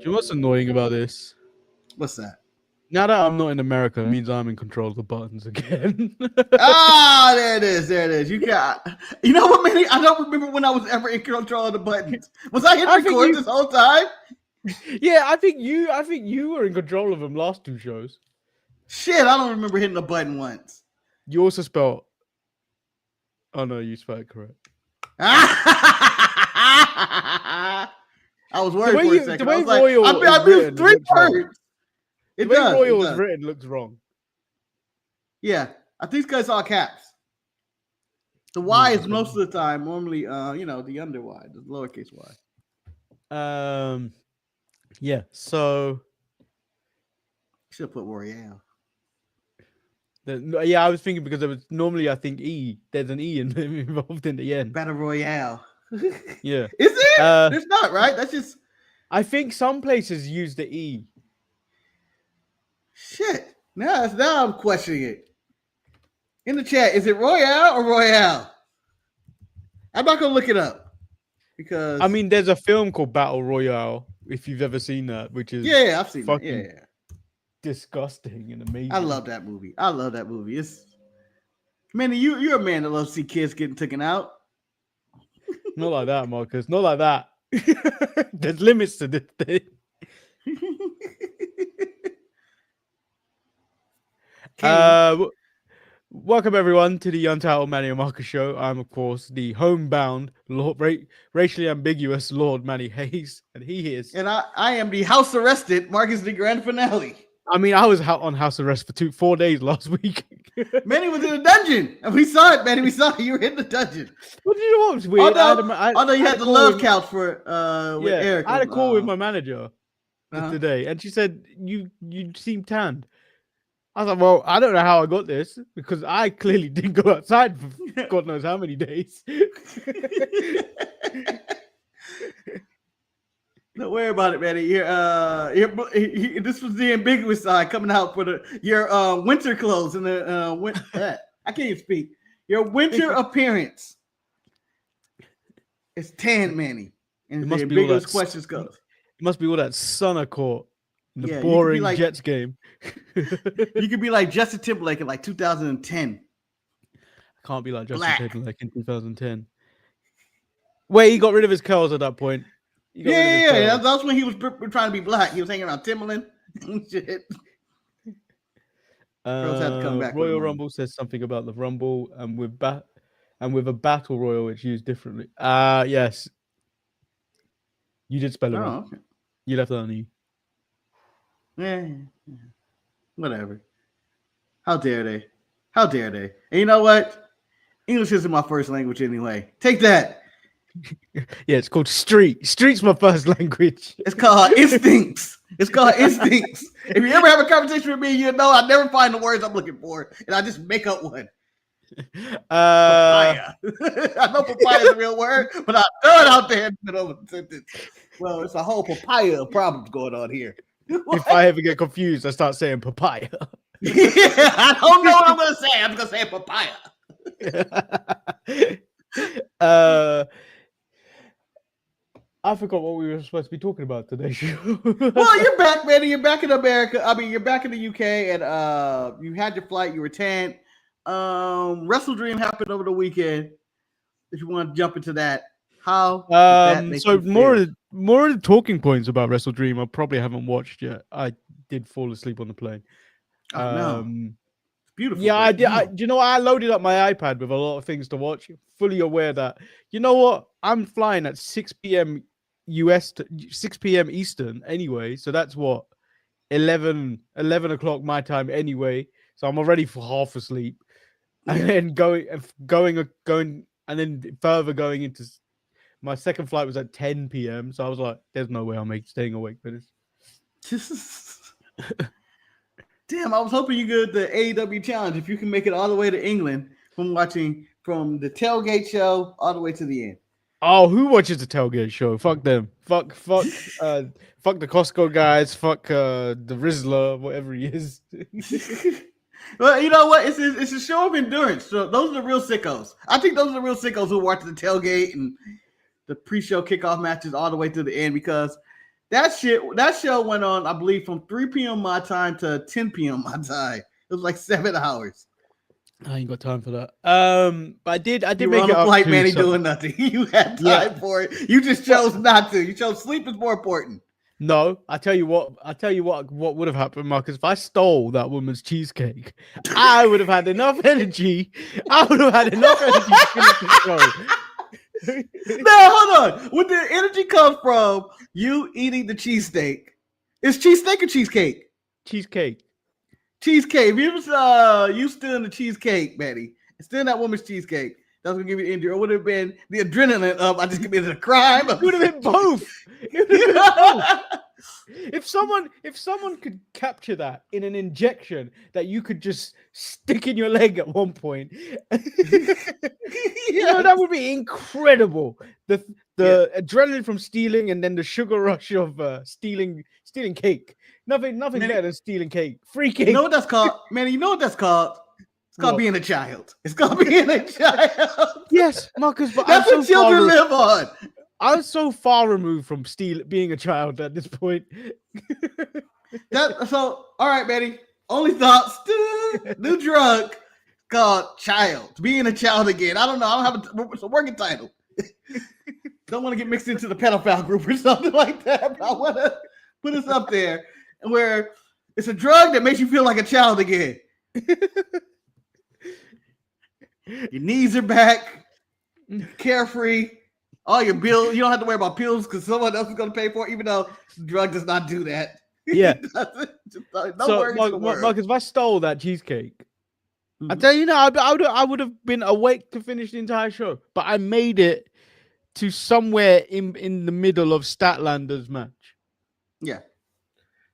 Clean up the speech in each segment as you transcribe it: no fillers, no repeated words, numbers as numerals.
you know what's annoying about this? What's that? Now that I'm not in America, it means I'm in control of the buttons again. There it is. There it is. You got. You know what, Manny? I don't remember when I was ever in control of the buttons. Was I hitting record this whole time? Yeah, I think you were in control of them last two shows. Shit, I don't remember hitting the button once. You also spelled. Oh no, you spelled it correct. I was worried for a second. The way I was Royal like, I used 3 words. The way Royal is written looks wrong. Yeah, I think it's because it's all caps. The Y is most of the time normally, the under Y, the lowercase y. Yeah. So should have put Royale. Yeah, I was thinking because there was normally I think E. There's an E involved in the end. Battle Royale. Yeah. Is it? There's not, right? That's just. I think some places use the E. Shit. Now I'm questioning it. In the chat, is it Royale or Royale? I'm not gonna look it up because I mean, there's a film called Battle Royale. If you've ever seen that, which is I've seen it. Yeah, disgusting and amazing. I love that movie. It's Manny, you're a man that loves to see kids getting taken out. Not like that, Marcus. Not like that. There's limits to this thing. Welcome everyone to the Untitled Manny and Marcus show. I'm of course the homebound, racially ambiguous Lord Manny Hayes, and he is. And I am the house arrested Marcus the grand finale. I mean, I was on house arrest for 4 days last week. Manny was in a dungeon, and we saw it, Manny. We saw it. You were in the dungeon. What did you know what was weird? Although you had the love couch for with Eric. I had a call with my manager today, and she said you seem tanned. I was like, well, I don't know how I got this because I clearly didn't go outside for God knows how many days. Don't worry about it, Manny. This was the ambiguous side coming out for your winter clothes and the I can't even speak. Your winter appearance. It's tan, Manny. And the ambiguous questions go. It must be all that sun I caught. The boring Jets game. You could be like Justin Timberlake in like 2010. I can't be like Justin Timberlake in 2010. Wait, he got rid of his curls at that point. Yeah. That's when he was trying to be black. He was hanging around Timberland and shit. Girls had to come back. Royal Rumble says something about the Rumble and with a battle royal it's used differently. Yes. You did spell it wrong. Okay. You left that on you. Yeah, whatever. How dare they? And you know what? English isn't my first language anyway. Take that. Yeah, it's called street. Street's my first language. It's called instincts. If you ever have a conversation with me, you know I never find the words I'm looking for, and I just make up one. Papaya. I know papaya is a real word, but I throw it out there in the middle of the sentence. Well, it's a whole papaya of problems going on here. If I ever get confused, I start saying papaya. I don't know what I'm going to say. I'm going to say papaya. I forgot what we were supposed to be talking about today. Well, you're back, Manny. You're back in America. I mean, you're back in the UK, and you had your flight. You were tan. Wrestledream happened over the weekend. If you want to jump into that, how? So more of the talking points about Wrestledream I probably haven't watched yet. I did fall asleep on the plane. No. It's beautiful. Yeah, I did. You know, I loaded up my iPad with a lot of things to watch. Fully aware that, you know what, I'm flying at 6 p.m. 6 p.m. Eastern anyway. So that's what 11 o'clock my time anyway. So I'm already half asleep, and then going, and then further going into. My second flight was at 10 p.m. So I was like, there's no way I'm staying awake for this. Damn, I was hoping you could the AEW challenge. If you can make it all the way to England from the tailgate show all the way to the end. Oh, who watches the tailgate show? Fuck them. Fuck the Costco guys. Fuck the Rizzler, whatever he is. Well, you know what? It's a show of endurance. So those are the real sickos. I think those are the real sickos who watch the tailgate and the pre-show kickoff matches all the way to the end, because That show went on, I believe, from 3 p.m. my time to 10 p.m. my time. It was like 7 hours. I ain't got time for that. But I did You were make on it a up flight, to man. some- Doing nothing. You had time for it. You just chose not to. You chose sleep is more important. No, I tell you what would have happened, Marcus. If I stole that woman's cheesecake, I would have had enough energy. I would have had enough energy to finish the show. No, hold on. Where the energy comes from you eating the cheesesteak. It's cheesesteak or cheesecake? Cheesecake. Cheesecake. If you was you still in the cheesecake, Betty, still in that woman's cheesecake, that's gonna give you the injury. Or would it have been the adrenaline of I just committed a crime? It would have been both. It would have been both. If someone could capture that in an injection that you could just stick in your leg at one point, you know, that would be incredible. The adrenaline from stealing and then the sugar rush of stealing cake. Nothing better than stealing cake. Free cake. You know what that's called, man? You know what that's called? It's called being a child. It's called being a child. Yes, Marcus, but that's what children live on. I'm so far removed from being a child at this point. So, all right, Betty. Only thoughts. New drug called child. Being a child again. I don't know. I don't have a working title. Don't want to get mixed into the pedophile group or something like that. But I want to put us up there where it's a drug that makes you feel like a child again. Your knees are back. Carefree. All your bills, you don't have to worry about pills because someone else is going to pay for it, even though the drug does not do that. Yeah. No worries. Marcus, if I stole that cheesecake, I tell you now, I would have been awake to finish the entire show. But I made it to somewhere in the middle of Statlander's match. Yeah.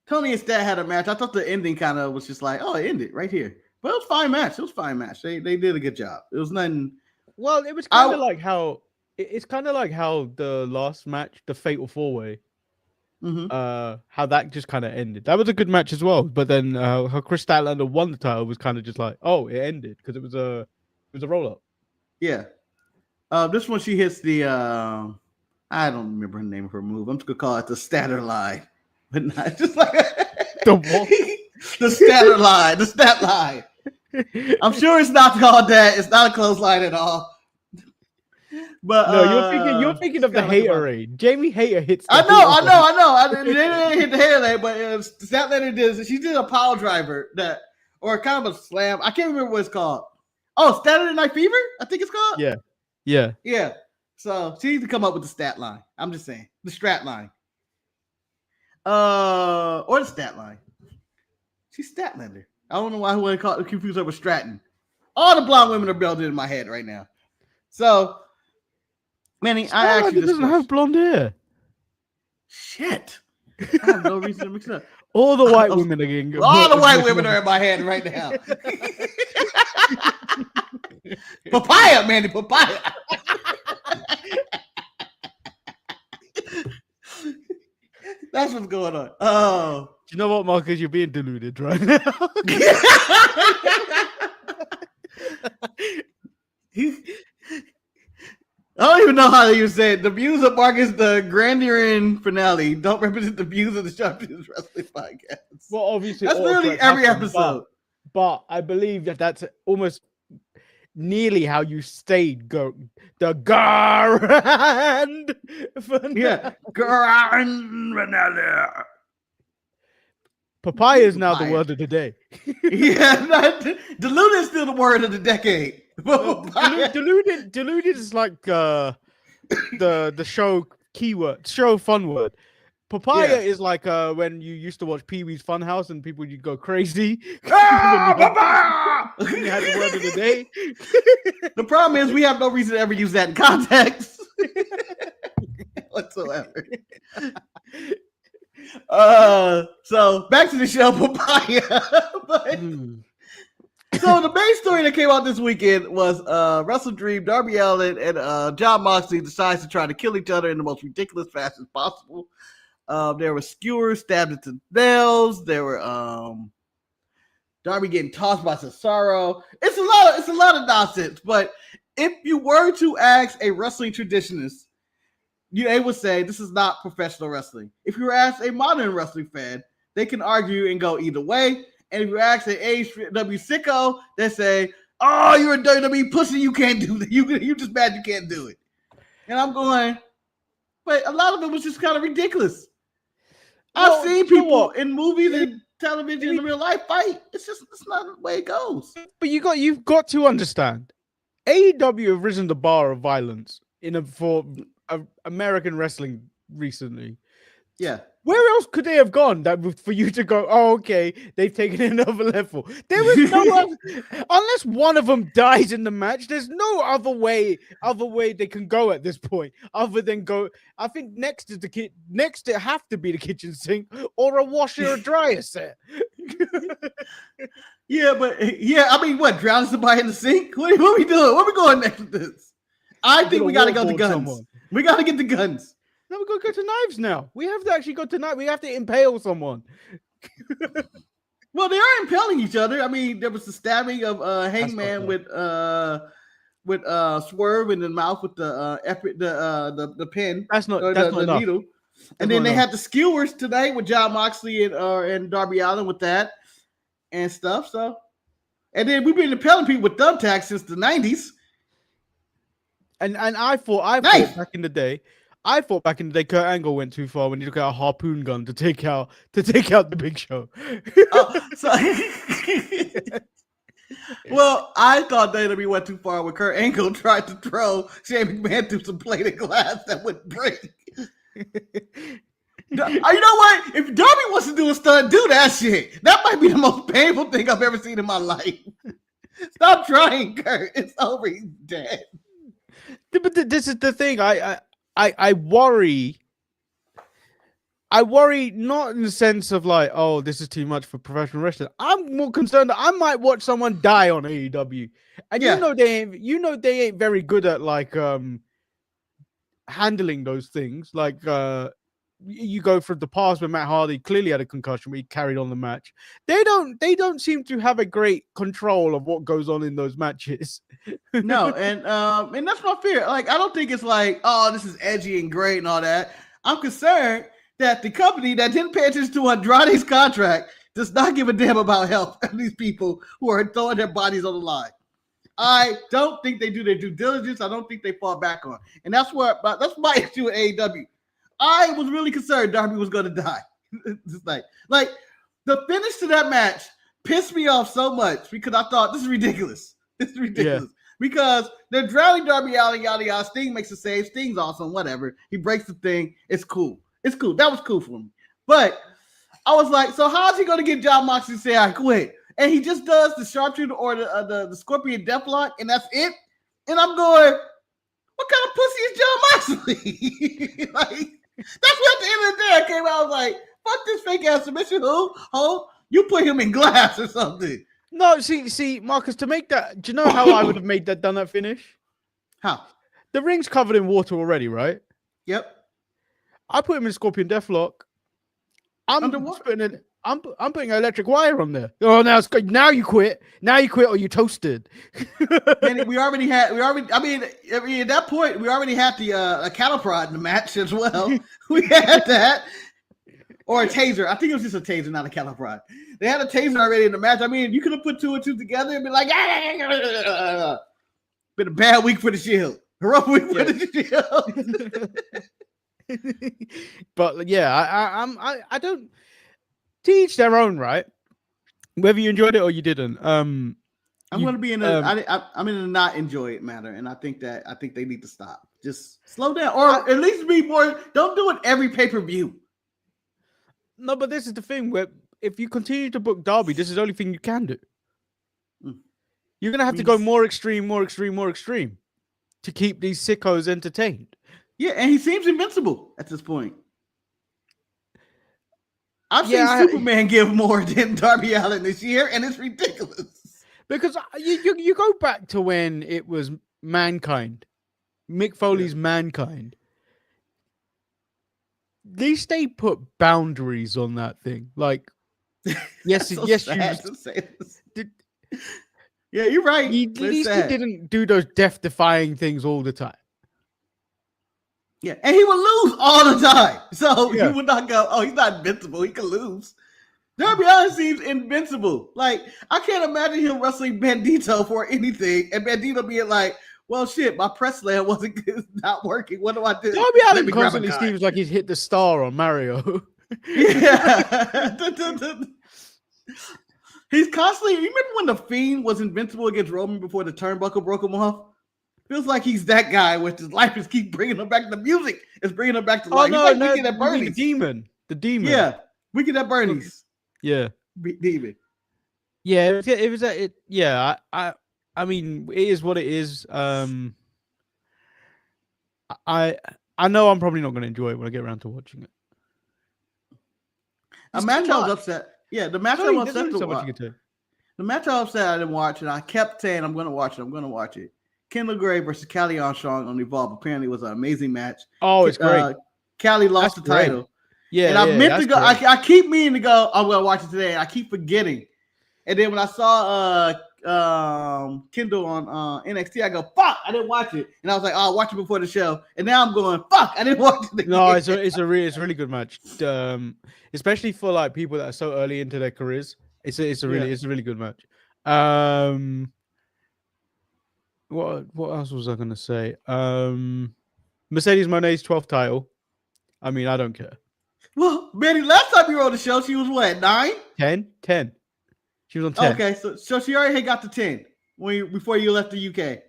Tony and Stat had a match. I thought the ending kind of was just like, oh, it ended right here. But it was a fine match. It was a fine match. They did a good job. It was nothing. Well, it was kind of like how. It's kind of like how the last match, the Fatal 4-Way, how that just kind of ended. That was a good match as well. But then how Chris Statlander won the title was kind of just like, oh, it ended because it was a roll up. Yeah. This one she hits the I don't remember the name of her move. I'm just gonna call it the statter line, but not just like the what? The statter line, the stat line. I'm sure it's not called that. It's not a clothesline at all. But no, you're thinking of the Haterade. Jamie Hayter hits. I know. They didn't hit the Haterade, but Statlander did. She did a power driver or kind of a slam. I can't remember what it's called. Oh, Saturday Night Fever, I think it's called. Yeah. So she needs to come up with the stat line. I'm just saying the strat line, or the stat line. She's Statlander. I don't know why I want to confuse her with Stratton. All the blonde women are belted in my head right now. So. Manny, I actually doesn't have blonde hair. Shit. I have no reason to mix it up. All the white women are getting. All the white women are in my head right now. Papaya, Manny, papaya. That's what's going on. Oh. You know what, Marcus? You're being deluded right now. I don't even know how you say it. The views of Marcus, the Grandian finale, don't represent the views of the Sharpshooter's Wrestling Podcast. Well, obviously, that's literally every episode. But I believe that's almost nearly how you stayed. The Grand finale. Yeah, Grand finale. Papaya is now the word of the day. Yeah, deluded is still the word of the decade. Deluded is like the show fun word. Papaya is like when you used to watch Pee-wee's Funhouse and people would go crazy. You had the word of the day. The problem is we have no reason to ever use that in context whatsoever. So back to the show, Papaya. So the main story that came out this weekend was Wrestledream, Darby Allin, and John Moxley decides to try to kill each other in the most ridiculous fashion possible. There were skewers stabbed into nails. There were Darby getting tossed by Cesaro. It's a lot of nonsense. But if you were to ask a wrestling traditionalist, they would say this is not professional wrestling. If you ask a modern wrestling fan, they can argue and go either way. And if you ask an AEW sicko, they say, "Oh, you're a WWE pussy. You can't do that. You just mad you can't do it." And I'm going, but a lot of it was just kind of ridiculous. I've seen people in movies and television in real life fight. It's not the way it goes. But you've got to understand, AEW have risen the bar of violence for American wrestling recently. Yeah. Where else could they have gone for you to go, oh, okay, they've taken it another level? There is no other, unless one of them dies in the match, there's no other way they can go at this point other than go. I think next it have to be the kitchen sink or a washer or dryer set. I mean, what, drown somebody in the sink? What are we doing? Where are we going next with this? I think we got to go to guns. Someone. We got to get the guns. No, we're going to go to knives now. We have to actually go to knives. We have to impale someone. Well, they are impaling each other. I mean, there was the stabbing of Hangman with Swerve in the mouth with the pin. That's not the needle. And then they had the skewers tonight with Jon Moxley and Darby Allin with that and stuff. So, and then we've been impaling people with thumbtacks since the 90s. And I thought back in the day. Kurt Angle went too far when he took out a harpoon gun to take out the Big Show. Well, I thought WWE went too far when Kurt Angle tried to throw Shane McMahon through some plated glass that would break. You know what? If Darby wants to do a stunt, do that shit. That might be the most painful thing I've ever seen in my life. Stop trying, Kurt. It's over. He's dead. But this is the thing. I worry. I worry not in the sense of like, oh, this is too much for professional wrestling. I'm more concerned that I might watch someone die on AEW, and you know they ain't very good at like handling those things. Like you go from the past where Matt Hardy clearly had a concussion, but he carried on the match. They don't seem to have a great control of what goes on in those matches. No, and that's not fair. Like, I don't think it's like, oh, this is edgy and great and all that. I'm concerned that the company that didn't pay attention to Andrade's contract does not give a damn about health of these people who are throwing their bodies on the line. I don't think they do their due diligence. I don't think they fall back on. And that's my issue with AEW. I was really concerned Darby was going to die this night. Like, the finish to that match pissed me off so much because I thought, this is ridiculous. This is ridiculous. Yeah. Because they're drowning Darby Allin, yada, yada. Sting makes a save. Sting's awesome, whatever. He breaks the thing. It's cool. It's cool. That was cool for me. But I was like, so how is he going to get Jon Moxley to say, I quit? And he just does the sharpshooter or the Scorpion Deathlock, and that's it. And I'm going, what kind of pussy is Jon Moxley? Like, that's what at the end of the day I came out, I was like, fuck this fake ass submission. Ho, you put him in glass or something. No, see, Marcus, to make that, do you know how I would have done that finish? How? The ring's covered in water already, right? Yep. I put him in Scorpion Deathlock. I'm putting an electric wire on there. Oh, now you quit. Now you quit or you toasted. And I mean, at that point, we already had the cattle prod in the match as well. We had that. Or a taser. I think it was just a taser, not a cattle prod. They had a taser already in the match. I mean, you could have put two and two together and be like, been a bad week for the Shield. A rough week for the Shield. But yeah, I don't. To each their own, right? Whether you enjoyed it or you didn't. I'm going to be in I'm in a not enjoy it matter, and I think they need to stop. Just slow down, or at least be more. Don't do it every pay-per-view. No, but this is the thing where if you continue to book Darby, this is the only thing you can do. You're going to have to go more extreme to keep these sickos entertained. Yeah, and he seems invincible at this point. I've seen Superman give more than Darby Allin this year, and it's ridiculous. Because you go back to when it was Mankind, Mick Foley's Mankind. At least they put boundaries on that thing. Like, yes, so yeah, you're right. At least he didn't do those death-defying things all the time. Yeah, and he would lose all the time. So Yeah. you would not go, oh, he's not invincible. He can lose. Darby Allin seems invincible. Like, I can't imagine him wrestling Bandito for anything, and Bandito being like, well, shit, my press land wasn't not working. What do I do? Darby Allin constantly seems like he's hit the star on Mario. Yeah. He's constantly, you remember when The Fiend was invincible against Roman before the turnbuckle broke him off? Feels like he's that guy with his life just keep bringing him back. The music is bringing him back to life. Oh, he's no, like Weekend at Bernie's. The demon. Yeah, Weekend at Bernie's. Yeah. Demon. Yeah, it was yeah, I mean, it is what it is. I know I'm probably not going to enjoy it when I get around to watching it. A match I was upset. Yeah, the match I was upset to watch. The match I was upset I didn't watch it. I kept saying I'm going to watch it. Kendall Gray versus Callie Armstrong on Evolve apparently was an amazing match. Oh, it's great. Callie lost the title. Yeah, and I meant to go. I keep meaning to go. I'm going to watch it today. And I keep forgetting. And then when I saw Kendall on NXT, I go, fuck, I didn't watch it. And I was like, oh, I'll watch it before the show. And now I'm going, fuck, I didn't watch it again. No, it's a really good match. Especially for like people that are so early into their careers. It's a really good match. What else was I gonna say? Mercedes Moné's 12th title. I mean, I don't care. Well, Manny, last time you were on the show, she was what, 9? 10? She was on 10. Okay, so she already had got to 10 before you left the UK.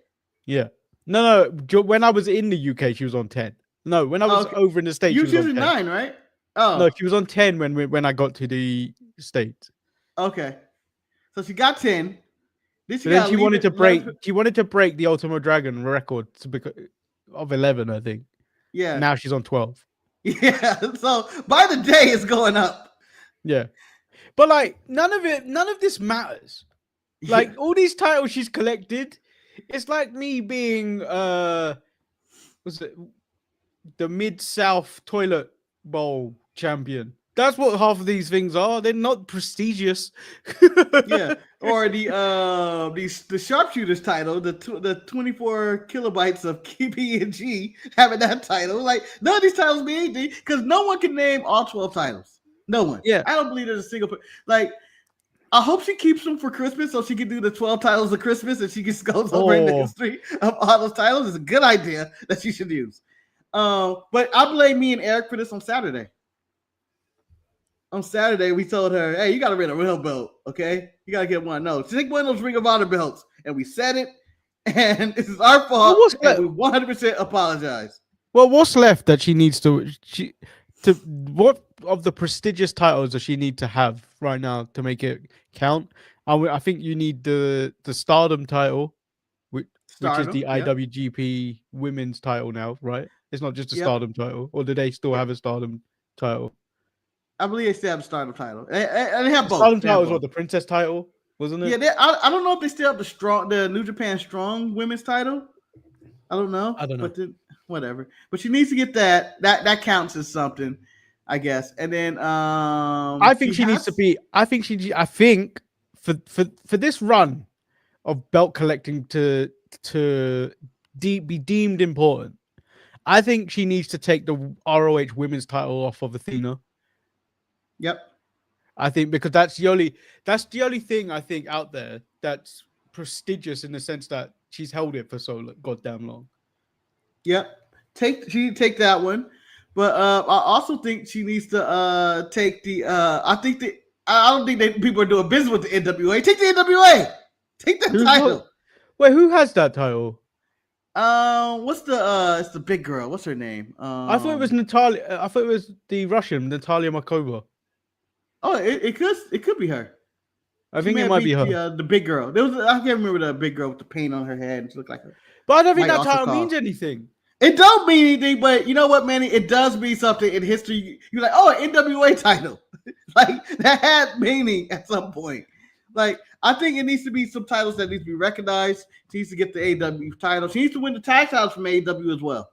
Yeah. No. When I was in the UK, she was on 10. No, when I was over in the States, she was on 9, right? Oh. No, she was on 10 when I got to the States. Okay. So she got 10. Then she wanted to break the Ultimo Dragon record of 11, I think. Yeah. Now she's on 12. Yeah. So by the day it's going up. Yeah. But like none of this matters. Like all these titles she's collected, it's like me being was it the Mid-South toilet bowl champion. That's what half of these things are. They're not prestigious. Yeah. Or the sharpshooters title, the 24 kilobytes of PG having that title. Like none of these titles mean anything because no one can name all 12 titles. No one. Yeah. I don't believe there's a single like I hope she keeps them for Christmas so she can do the 12 titles of Christmas and she just goes over in the history of all those titles. It's a good idea that she should use. But I blame me and Eric for this on Saturday. On Saturday, we told her, hey, you got to get a real belt, okay? You got to get one. No, take one of those Ring of Honor belts. And we said it, and this is our fault, and we 100% apologize. Well, what's left that she needs what of the prestigious titles does she need to have right now to make it count? I think you need the Stardom title, which is the IWGP Women's title now, right? It's not just a Stardom title. Or do they still have a Stardom title? I believe they still have a Stardom title. And they have both. Stardom title is what, the Princess title, wasn't it? Yeah, I don't know if they still have the New Japan Strong Women's title. I don't know. But whatever. But she needs to get that. That counts as something, I guess. And then I think she needs to be. I think for this run of belt collecting to be deemed important, I think she needs to take the ROH Women's title off of Athena. Yep. I think because that's the only thing I think out there that's prestigious in the sense that she's held it for so goddamn long. Yep. She take that one. But I also think she needs to take the I don't think people are doing business with the NWA. Take the NWA. Take that title. Wait, who has that title? What's it's the big girl. What's her name? I thought it was Natalia. I thought it was the Russian Natalia Markova. Oh, it could be her. I think it might be her. The big girl. I can't remember the big girl with the paint on her head. She looked like her. But I don't think that title means anything. It don't mean anything, but you know what, Manny? It does mean something in history. You're like, oh, an NWA title. Like that had meaning at some point. Like I think it needs to be some titles that need to be recognized. She needs to get the AEW title. She needs to win the tag titles from AEW as well.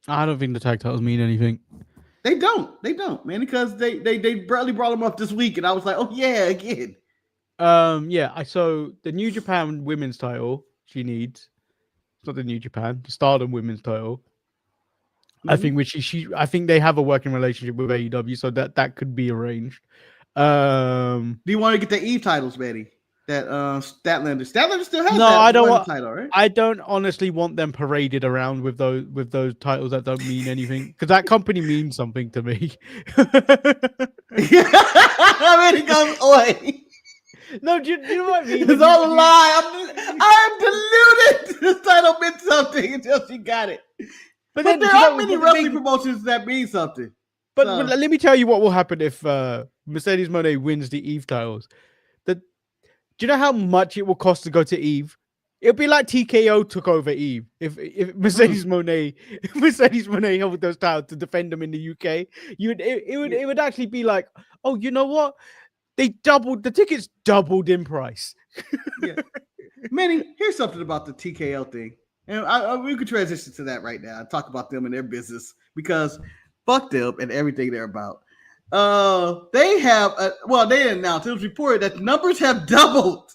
I don't think the tag titles mean anything. They don't, man, because they barely brought them up this week, and I was like, oh yeah, again. So the New Japan Women's title she needs. It's not the New Japan, the Stardom Women's title. I think I think they have a working relationship with AEW, so that could be arranged. Do you want to get the Eve titles, Betty? That Statlander still has no, that I don't want title, right? I don't honestly want them paraded around with those titles that don't mean anything, because that company means something to me. I mean, he goes, oi. No, do you know what I mean? It's all a lie. I'm deluded. This title meant something until she got it. But then there are many wrestling promotions that mean something. But let me tell you what will happen if Mercedes Moné wins the Eve titles. Do you know how much it will cost to go to Eve? It'll be like TKO took over Eve. If Mercedes Moné held those titles to defend them in the UK, it would actually be like, oh, you know what? The tickets doubled in price. Yeah. Manny, here's something about the TKO thing. And we could transition to that right now and talk about them and their business, because fuck them and everything they're about. They have, they announced, it was reported that the numbers have doubled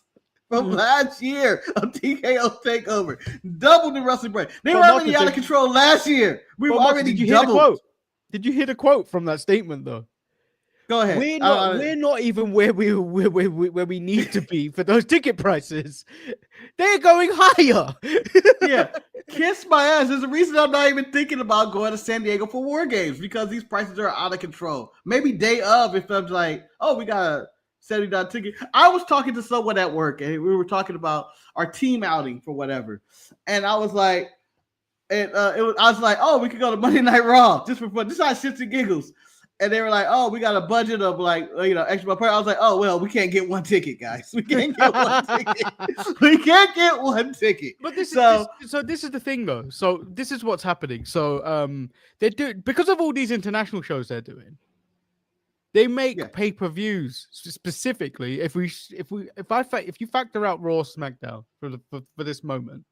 from last year of TKO TakeOver. Doubled the wrestling brand. They were already out of control last year. We were already doubled. Did you hear the quote from that statement, though? Go ahead. We're not even where we need to be for those ticket prices. They're going higher. Yeah, kiss my ass. There's a reason I'm not even thinking about going to San Diego for War Games, because these prices are out of control. Maybe day of, if I'm like, oh, we got a $70 ticket. I was talking to someone at work, and we were talking about our team outing for whatever, and I was like, I was like, oh, we could go to Monday Night Raw just for fun. This is not shits and giggles. And they were like, oh, we got a budget of extra per. I was like, oh, well, we can't get one ticket, guys. We can't get one ticket. We can't get one ticket. But this is the thing, though. So this is what's happening. So they do, because of all these international shows they're doing, they make pay-per-views specifically. If you factor out Raw, SmackDown for this moment,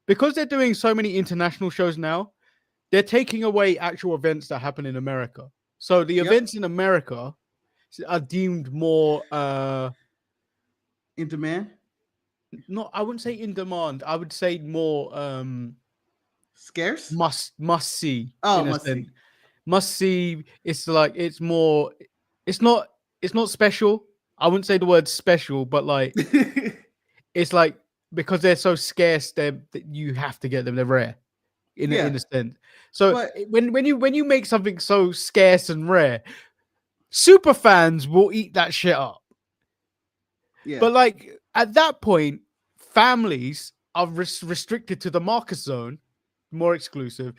because they're doing so many international shows now, they're taking away actual events that happen in America. So the events in America are deemed more in demand. No, I wouldn't say in demand. I would say more scarce. Must see. Oh, must see. Must see. It's like it's more. It's not special. I wouldn't say the word special, but like it's like, because they're so scarce, that you have to get them. They're rare. In a sense. So when you make something so scarce and rare, super fans will eat that shit up. Yeah. But like at that point, families are restricted to the Marcus zone, more exclusive.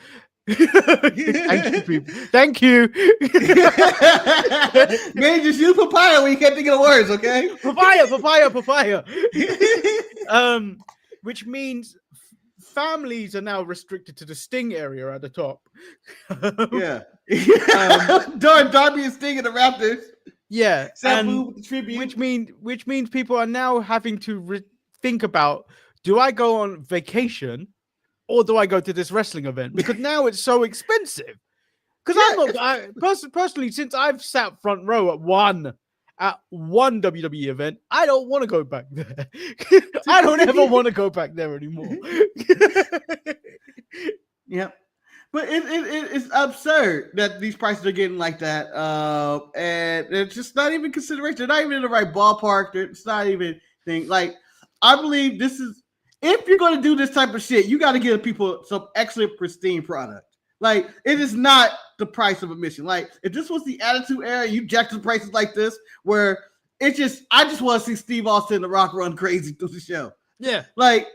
Thank you, people. Thank you. Man, just use papaya when you can't think of the words, okay? Papaya. Which means families are now restricted to the Sting area at the top. Darby and Sting and the Raptors. Yeah, Sabu with the tribute. Which means people are now having to think about: do I go on vacation, or do I go to this wrestling event? Because now it's so expensive. Because personally, since I've sat front row at one WWE event, I don't want to go back there. I don't ever want to go back there anymore. Yep. But it's absurd that these prices are getting like that. And it's just not even consideration. They're not even in the right ballpark. It's not even thing. Like, I believe this is, if you're going to do this type of shit, you got to give people some excellent, pristine product. Like, it is not the price of admission. Like, if this was the Attitude Era, you jacked the prices like this, where it's just, I just want to see Steve Austin and The Rock run crazy through the show. Yeah. Like,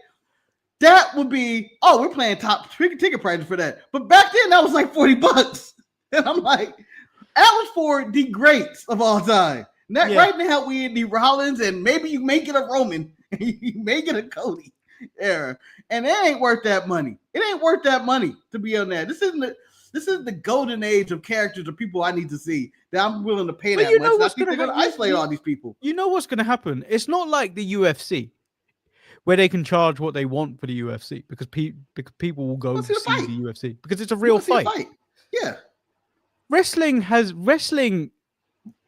that would be, oh, we're playing top ticket prices for that. But back then, that was like $40. And I'm like, that was for the greats of all time. Right now, we in the Rollins, and maybe you may get a Roman, and you may get a Cody era. And it ain't worth that money. It ain't worth that money to be on that. This is the golden age of characters of people I need to see that I'm willing to pay that much. I think they're going to isolate all these people. You know what's going to happen? It's not like the UFC, where they can charge what they want for the UFC, because people will go see the UFC because it's a real fight. Yeah. Wrestling,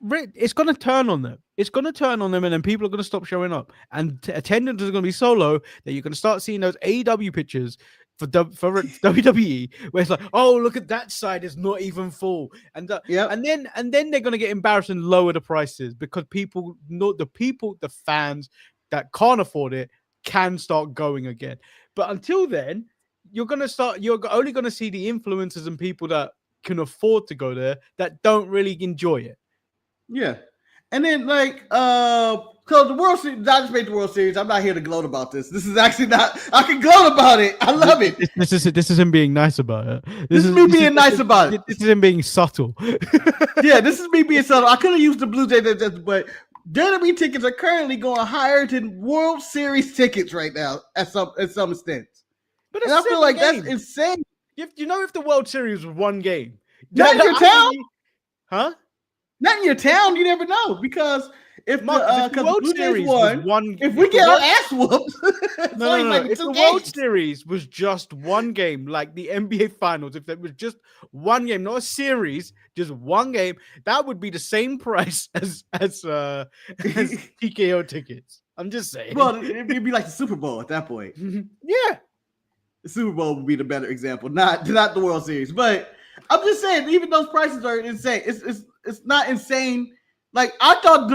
it's going to turn on them. It's going to turn on them, and then people are going to stop showing up. And attendance is going to be so low that you're going to start seeing those AEW pictures for WWE, where it's like, oh, look at that side, it's not even full, and then they're gonna get embarrassed and lower the prices because the fans that can't afford it can start going again. But until then, you're only gonna see the influencers and people that can afford to go there that don't really enjoy it. Yeah. And then so the World Series, I just made the World Series. I'm not here to gloat about this. This is actually not. I can gloat about it. I love it. This isn't being nice about it. This is me being nice about it. This isn't being subtle. Yeah, this is me being subtle. I could have used the Blue Jays, but WWE tickets are currently going higher than World Series tickets right now at some extent. But I feel like that's insane. If the World Series was one game, not in your town, huh? Not in your town. You never know because. If the World Series won, if we get our ass whooped, no. If the World Series was just one game, like the NBA Finals, if it was just one game, not a series, just one game, that would be the same price as TKO tickets. I'm just saying. Well, it'd be like the Super Bowl at that point. Yeah, the Super Bowl would be the better example, not the World Series. But I'm just saying, even those prices are insane. It's not insane. Like I thought,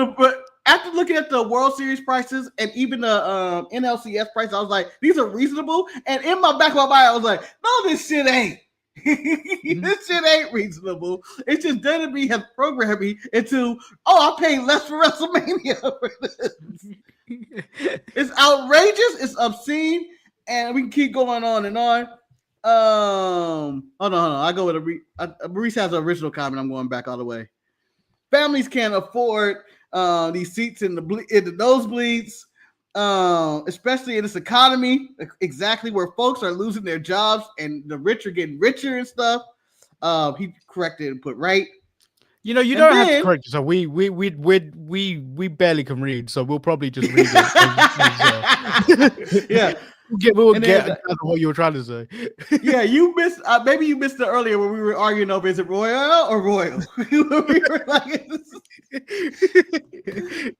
after looking at the World Series prices and even the NLCS prices, I was like, these are reasonable. And in my back of my mind, I was like, no, this shit ain't. This shit ain't reasonable. It's just WWE has programmed me into, I paid less for WrestleMania for this. It's outrageous. It's obscene, and we can keep going on and on. Hold on. I go with Maurice has an original comment. I'm going back all the way. Families can't afford these seats in the nosebleeds, especially in this economy, exactly where folks are losing their jobs and the rich are getting richer and stuff. He corrected and put right. You don't have to correct. So we barely can read, so we'll probably just read it. Yeah. We'll get what you were trying to say. Yeah, you missed. Maybe you missed it earlier when we were arguing over is it royal or royal. We were like,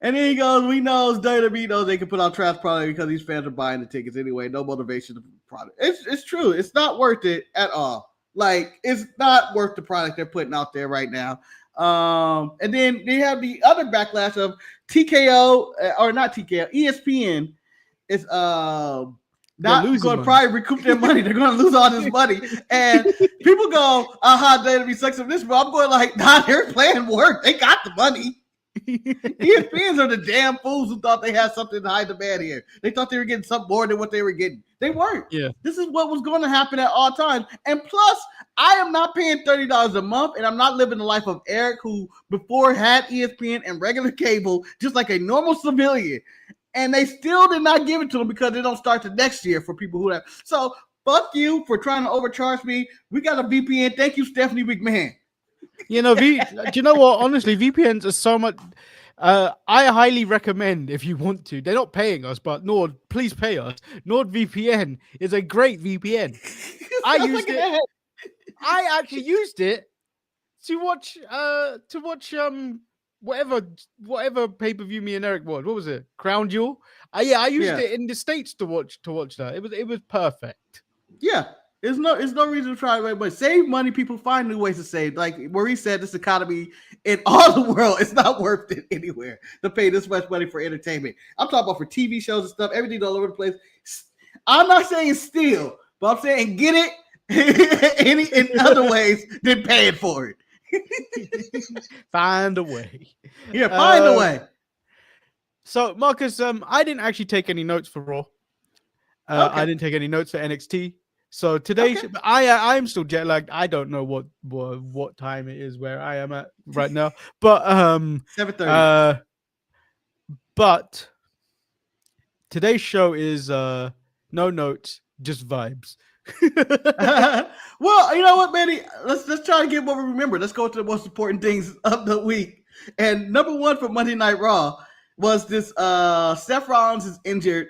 and then he goes, "We know WWE knows they can put out trash product because these fans are buying the tickets anyway. No motivation to product. It's true. It's not worth it at all. Like it's not worth the product they're putting out there right now." And then they have the other backlash of TKO or not TKO. ESPN is not going to probably recoup their money. They're going to lose all this money. And people go, WWE sucks of this, but I'm going like, nah, their plan worked. They got the money. ESPNs are the damn fools who thought they had something to hide the bad here. They thought they were getting something more than what they were getting. They weren't. Yeah. This is what was going to happen at all times. And plus, I am not paying $30 a month, and I'm not living the life of Eric, who before had ESPN and regular cable, just like a normal civilian. And they still did not give it to them because they don't start the next year for people who have. So fuck you for trying to overcharge me. We got a VPN. Thank you, Stephanie McMahon. Do you know what? Honestly, VPNs are so much. I highly recommend if you want to. They're not paying us, but Nord, please pay us. NordVPN is a great VPN. I used it. I actually used it to watch whatever pay-per-view me and Eric watched. What was it? Crown Jewel? I used it in the States to watch that. It was perfect. Yeah. There's no reason to try but save money. People find new ways to save. Like where he said, this economy in all the world, it's not worth it anywhere to pay this much money for entertainment. I'm talking about for TV shows and stuff, everything all over the place. I'm not saying steal, but I'm saying get it in other ways than paying for it. Find a way. Yeah, find a way. So, Marcus, I didn't actually take any notes for Raw. I didn't take any notes for NXT. So today, I'm still jet lagged. I don't know what time it is where I am at right now. But 7:30. But today's show is no notes, just vibes. Well, you know what, Manny? Let's try to get what we remember. Let's go to the most important things of the week. And number one for Monday Night Raw was this: Seth Rollins is injured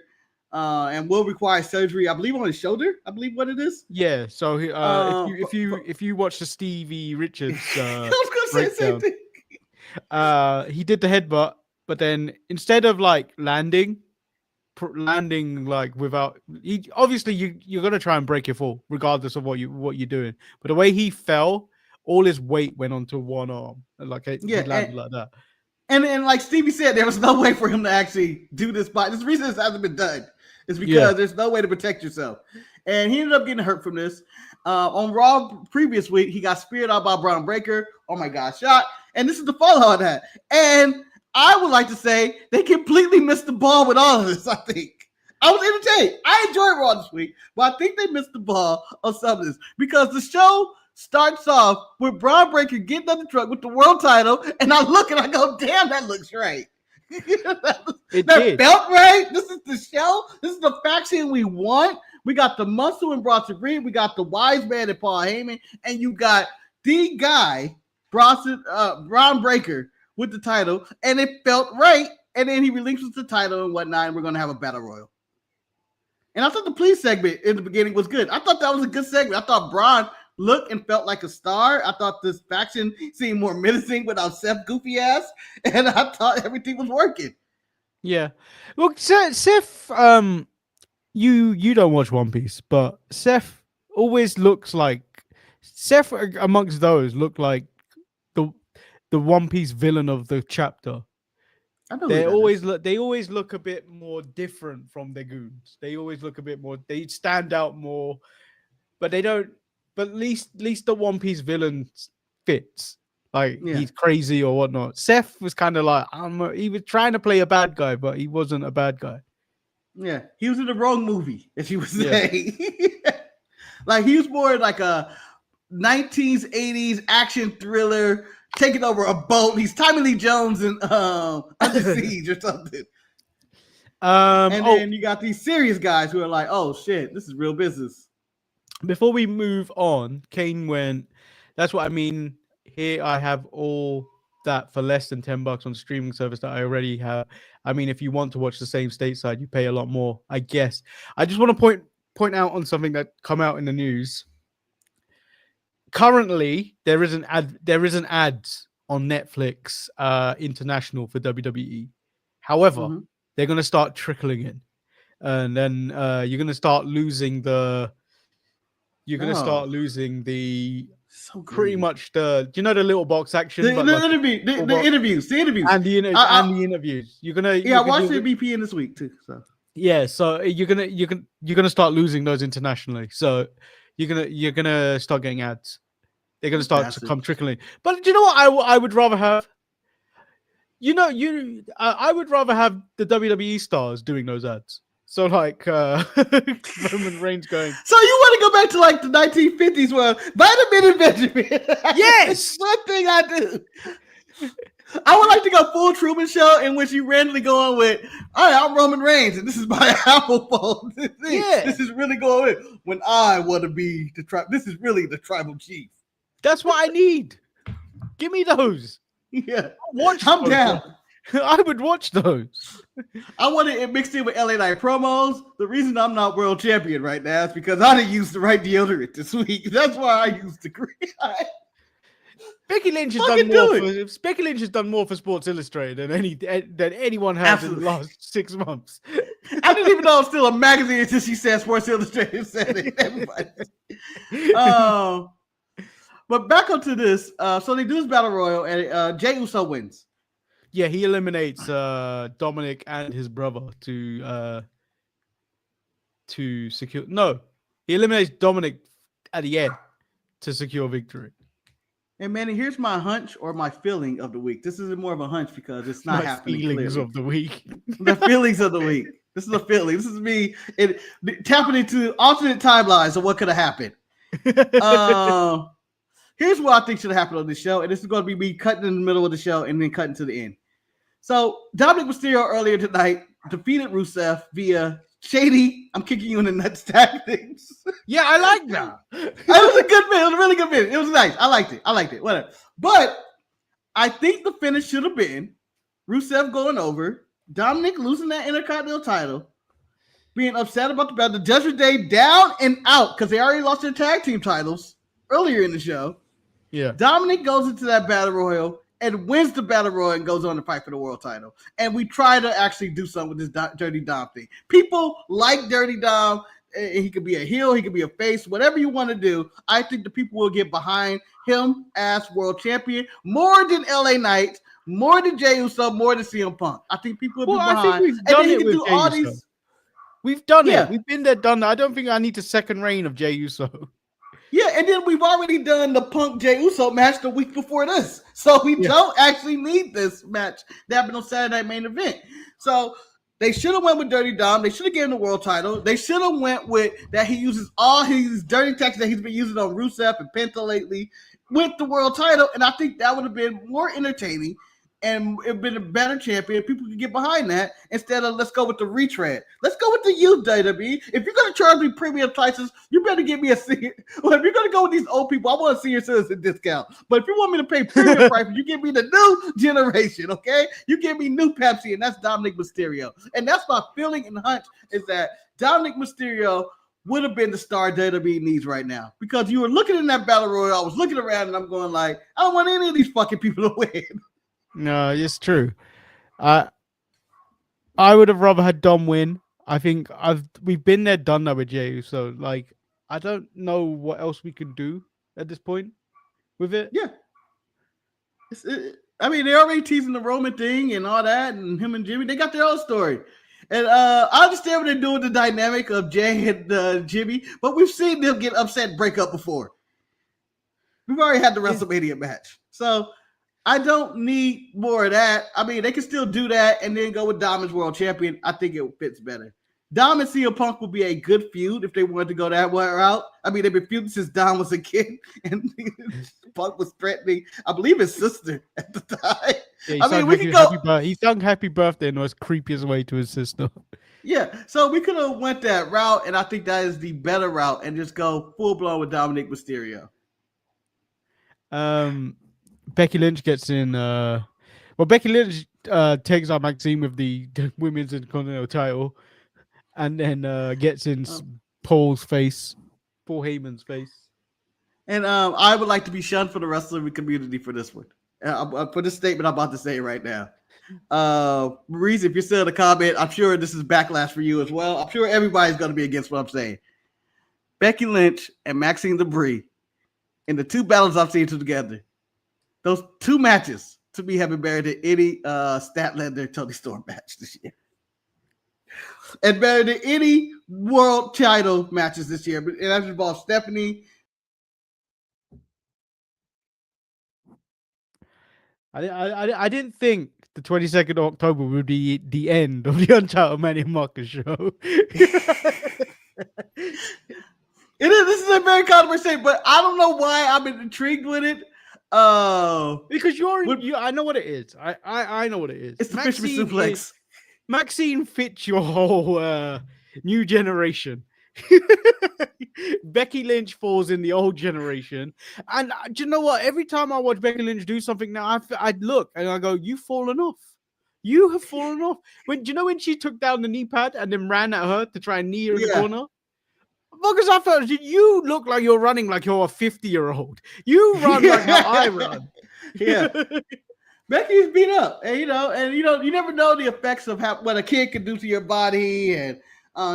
and will require surgery. I believe on his shoulder. I believe what it is. Yeah. So if you watch the Stevie Richards, I was gonna say the same thing. he did the headbutt, but then instead of like landing, landing like without. Obviously, you're gonna try and break your fall, regardless of what you're doing. But the way he fell, all his weight went onto one arm, like he landed like that. And like Stevie said, there was no way for him to actually do this spot. This reason this hasn't been done is because there's no way to protect yourself. And he ended up getting hurt from this. On Raw previous week, he got speared out by Braun Breaker. Oh my God, shot. And this is the follow on that. And I would like to say they completely missed the ball with all of this, I think. I was entertained. I enjoyed Raw this week, but I think they missed the ball on some of this because the show starts off with Braun Breaker getting on the truck with the world title, and I look and I go, damn, that looks right. that felt right. This is the show. This is the faction we want. We got the muscle and Wrestledream. We got the wise man and Paul Heyman, and you got the guy, Braun Breaker, with the title, and it felt right. And then he relinquished the title and whatnot, and we're gonna have a battle royal. And I thought the please segment in the beginning was good. I thought that was a good segment. I thought Braun looked and felt like a star. I thought this faction seemed more menacing without Seth goofy ass, and I thought everything was working. Yeah, well, Seth, you don't watch One Piece, but Seth always looks like amongst those look like the One Piece villain of the chapter. They always look a bit more different from their goons. They always look a bit more. They stand out more, but they don't. But at least the One Piece villain fits. Like he's crazy or whatnot. Seth was kind of like he was trying to play a bad guy, but he wasn't a bad guy. Yeah, he was in the wrong movie, as you would say. Like he was more like a 19s, 80s action thriller, taking over a boat. He's Tommy Lee Jones in Under Siege or something. And then you got these serious guys who are like, oh shit, this is real business. Before we move on, Kane went, that's what I mean. Here I have all that for less than $10 on the streaming service that I already have. I mean, if you want to watch the same stateside, you pay a lot more, I guess. I just want to point out on something that come out in the news. Currently, there isn't ads on Netflix international for WWE. However, they're going to start trickling in, and then you're going to start losing the. You're going to start losing the. So pretty much the little box action, the interviews, and the interviews. You're gonna I watched the VPN this week too. So so you're gonna start losing those internationally. So you're gonna start getting ads. They're gonna start to come trickling. But do you know what I would rather have? I would rather have the WWE stars doing those ads. So like Roman Reigns going. So you want to go back to like the 1950s where Vitamin and Benjamin? Yes, one thing I do. I would like to go full Truman Show in which you randomly go on with, all right, I'm Roman Reigns and this is my Apple phone. This is really going in when I want to be the tribe. This is really the tribal chief. That's what I need. Give me those. Yeah, I'm down. I would watch those. I want it mixed in with LA Night promos. The reason I'm not world champion right now is because I didn't use the right deodorant this week. That's why I used the green. Becky Lynch has done more. Becky Lynch has done more for Sports Illustrated than anyone has in the last 6 months. I didn't even know it was still a magazine until she said Sports Illustrated said it. Everybody. But back onto this. So they do this battle royal, and Jey Uso wins. Yeah, he eliminates Dominic and his brother to secure. No, he eliminates Dominic at the end to secure victory. And Manny, here's my hunch or my feeling of the week. This isn't more of a hunch because it's not happening. Feelings clearly. Of the week. The feelings of the week. This is a feeling. This is me tapping into alternate timelines of what could have happened. Here's what I think should have happened on this show, and this is going to be me cutting in the middle of the show and then cutting to the end. So Dominic Mysterio earlier tonight defeated Rusev via shady, I'm kicking you in the nuts tactics. Yeah, I like that. It was a good bit. It was a really good bit. It was nice. I liked it. Whatever. But I think the finish should have been Rusev going over, Dominic losing that Intercontinental title, being upset about the belt, the Judgment Day down and out because they already lost their tag team titles earlier in the show. Yeah. Dominic goes into that battle royal and wins the Battle Royal and goes on to fight for the world title. And we try to actually do something with this Dirty Dom thing. People like Dirty Dom. He could be a heel, he could be a face, whatever you want to do. I think the people will get behind him as world champion more than LA Knight, more than Jey Uso, more than CM Punk. I think people will be behind. I think we've done it with Jey Uso. We've done it. We've been there, done that. I don't think I need a second reign of Jey Uso. Yeah, and then we've already done the Punk Jey Uso match the week before this. So we don't actually need this match that happened on Saturday Night Main Event. So they should have went with Dirty Dom. They should have given him the world title. They should have went with that he uses all his dirty tactics that he's been using on Rusev and Penta lately with the world title. And I think that would have been more entertaining and it would have been a better champion. People could get behind that instead of let's go with the retread. Let's go with the youth, WWE. If you're going to charge me premium prices, you better give me a senior. Well, if you're going to go with these old people, I want a senior citizen discount. But if you want me to pay premium prices, you give me the new generation, okay? You give me new Pepsi, and that's Dominic Mysterio. And that's my feeling and hunch is that Dominic Mysterio would have been the star WWE needs right now. Because you were looking in that Battle Royal, I was looking around, and I'm going like, I don't want any of these fucking people to win. No, it's true. I would have rather had Dom win. I think we've been there, done that with Jey. So like, I don't know what else we can do at this point with it. Yeah, I mean, they're already teasing the Roman thing and all that, and him and Jimmy. They got their own story, and I understand what they're doing the dynamic of Jey and Jimmy, but we've seen them get upset and break up before. We've already had the WrestleMania match, so. I don't need more of that. I mean, they can still do that and then go with Dom as world champion. I think it fits better. Dom and CM Punk would be a good feud if they wanted to go that route. I mean, they've been feuding since Dom was a kid and Punk was threatening, I believe, his sister at the time. Yeah, I mean, we could go. He sung "Happy Birthday" and was creepiest way to his sister. Yeah, so we could have went that route, and I think that is the better route, and just go full blown with Dominic Mysterio. Becky Lynch gets in. Becky Lynch takes out Maxine with the women's Intercontinental title, and then gets in Paul Heyman's face. And I would like to be shunned for the wrestling community for this one. For this statement I'm about to say right now. Maurice, if you're still in the comment, I'm sure this is backlash for you as well. I'm sure everybody's going to be against what I'm saying. Becky Lynch and Maxine Dupri in the two battles I've seen together. Those two matches to me have been better than any Statlander Tony Storm match this year. And better than any world title matches this year. And that involves Stephanie. I didn't think the 22nd of October would be the end of the Untitled Manny and Marcus show. It is. This is a very controversial, but I don't know why I'm intrigued with it. Because I know what it is. I know what it is. It's the Fisherman suplex. Maxine fits your whole new generation. Becky Lynch falls in the old generation, and do you know what? Every time I watch Becky Lynch do something now, I look and I go, "You've fallen off. You have fallen off." Do you know when she took down the knee pad and then ran at her to try and knee her in the corner? Because I felt you look like you're running like you're a 50-year-old. You run like how I run. Yeah. Becky's beat up, and you never know the effects of what a kid can do to your body, and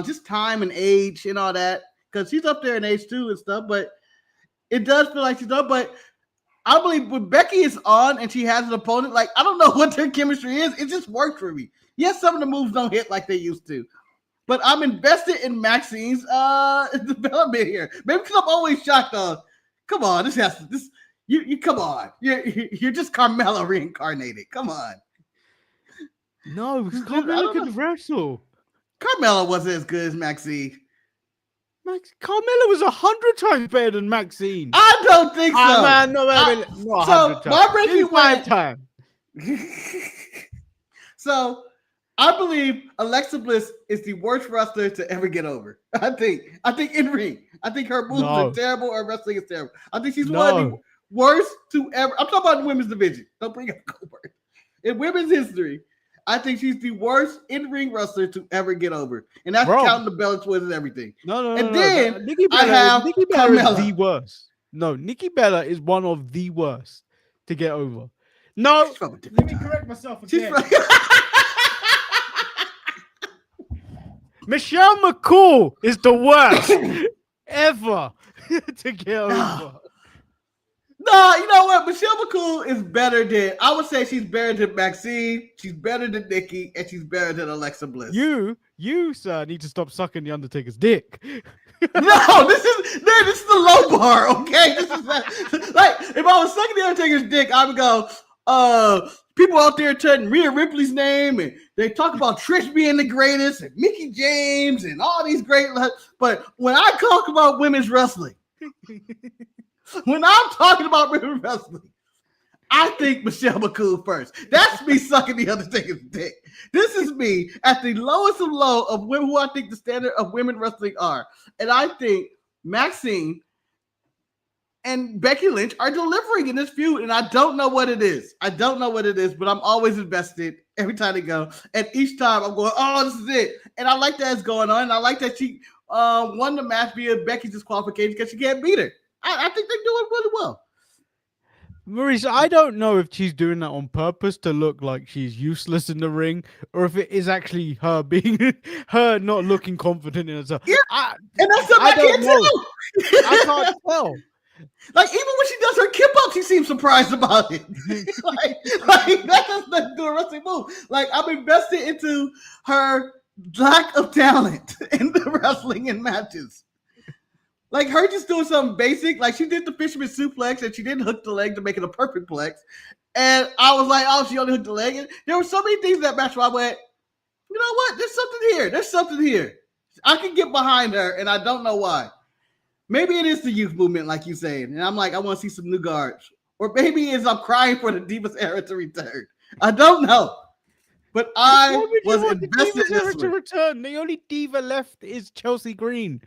just time and age and all that. Because she's up there in age too and stuff, but it does feel like she's up. But I believe when Becky is on and she has an opponent, like I don't know what their chemistry is. It just works for me. Yes, some of the moves don't hit like they used to. But I'm invested in Maxine's development here. Maybe because I'm always shocked on. Come on, you come on. You're just Carmella reincarnated. Come on. No, because Carmella could wrestle. Carmella wasn't as good as Maxine. Carmella was 100 times better than Maxine. I don't think so. Man, no, not 100 times. My ranking 5 times. So I believe Alexa Bliss is the worst wrestler to ever get over. I think in ring. I think her moves are terrible. Her wrestling is terrible. I think she's one of the worst to ever. I'm talking about the women's division. Don't bring up Goldberg. In women's history, I think she's the worst in-ring wrestler to ever get over. And that's counting the Bella Twins and everything. No. And then Nikki Bella is the worst. No, Nikki Bella is one of the worst to get over. No, She's from a different let me time. correct myself She's again. from... Michelle McCool is the worst ever to get over. No, you know what? Michelle McCool is better than, I would say she's better than Maxine, she's better than Nikki, and she's better than Alexa Bliss. You, sir, need to stop sucking the Undertaker's dick. No, this is the low bar, okay? This is like, if I was sucking the Undertaker's dick, I would go, people out there chanting Rhea Ripley's name, and they talk about Trish being the greatest, and Mickey James, and all these great, but when I talk about women's wrestling, when I'm talking about women's wrestling, I think Michelle McCool first. That's me sucking the Undertaker's dick. This is me at the lowest of low of women who I think the standard of women wrestling are. And I think Maxine and Becky Lynch are delivering in this feud. And I don't know what it is. But I'm always invested every time they go. And each time I'm going, oh, this is it. And I like that it's going on. And I like that she won the match via Becky's disqualification because she can't beat her. I think they're doing really well. Maurice, I don't know if she's doing that on purpose to look like she's useless in the ring, or if it is actually her being her not looking confident in herself. Yeah, and that's something I can't tell. I can't tell. Like, even when she does her kip up, she seems surprised about it. like that doesn't do a wrestling move. Like, I'm invested into her lack of talent in the wrestling and matches. Like, her just doing something basic. Like, she did the fisherman suplex, and she didn't hook the leg to make it a perfect plex. And I was like, oh, she only hooked the leg. And there were so many things in that match where I went, you know what? There's something here. I can get behind her, and I don't know why. Maybe it is the youth movement, like you said. And I'm like, I want to see some new guards. Or maybe it's I'm crying for the Divas era to return. I don't know. But I was invested in this to return. The only diva left is Chelsea Green.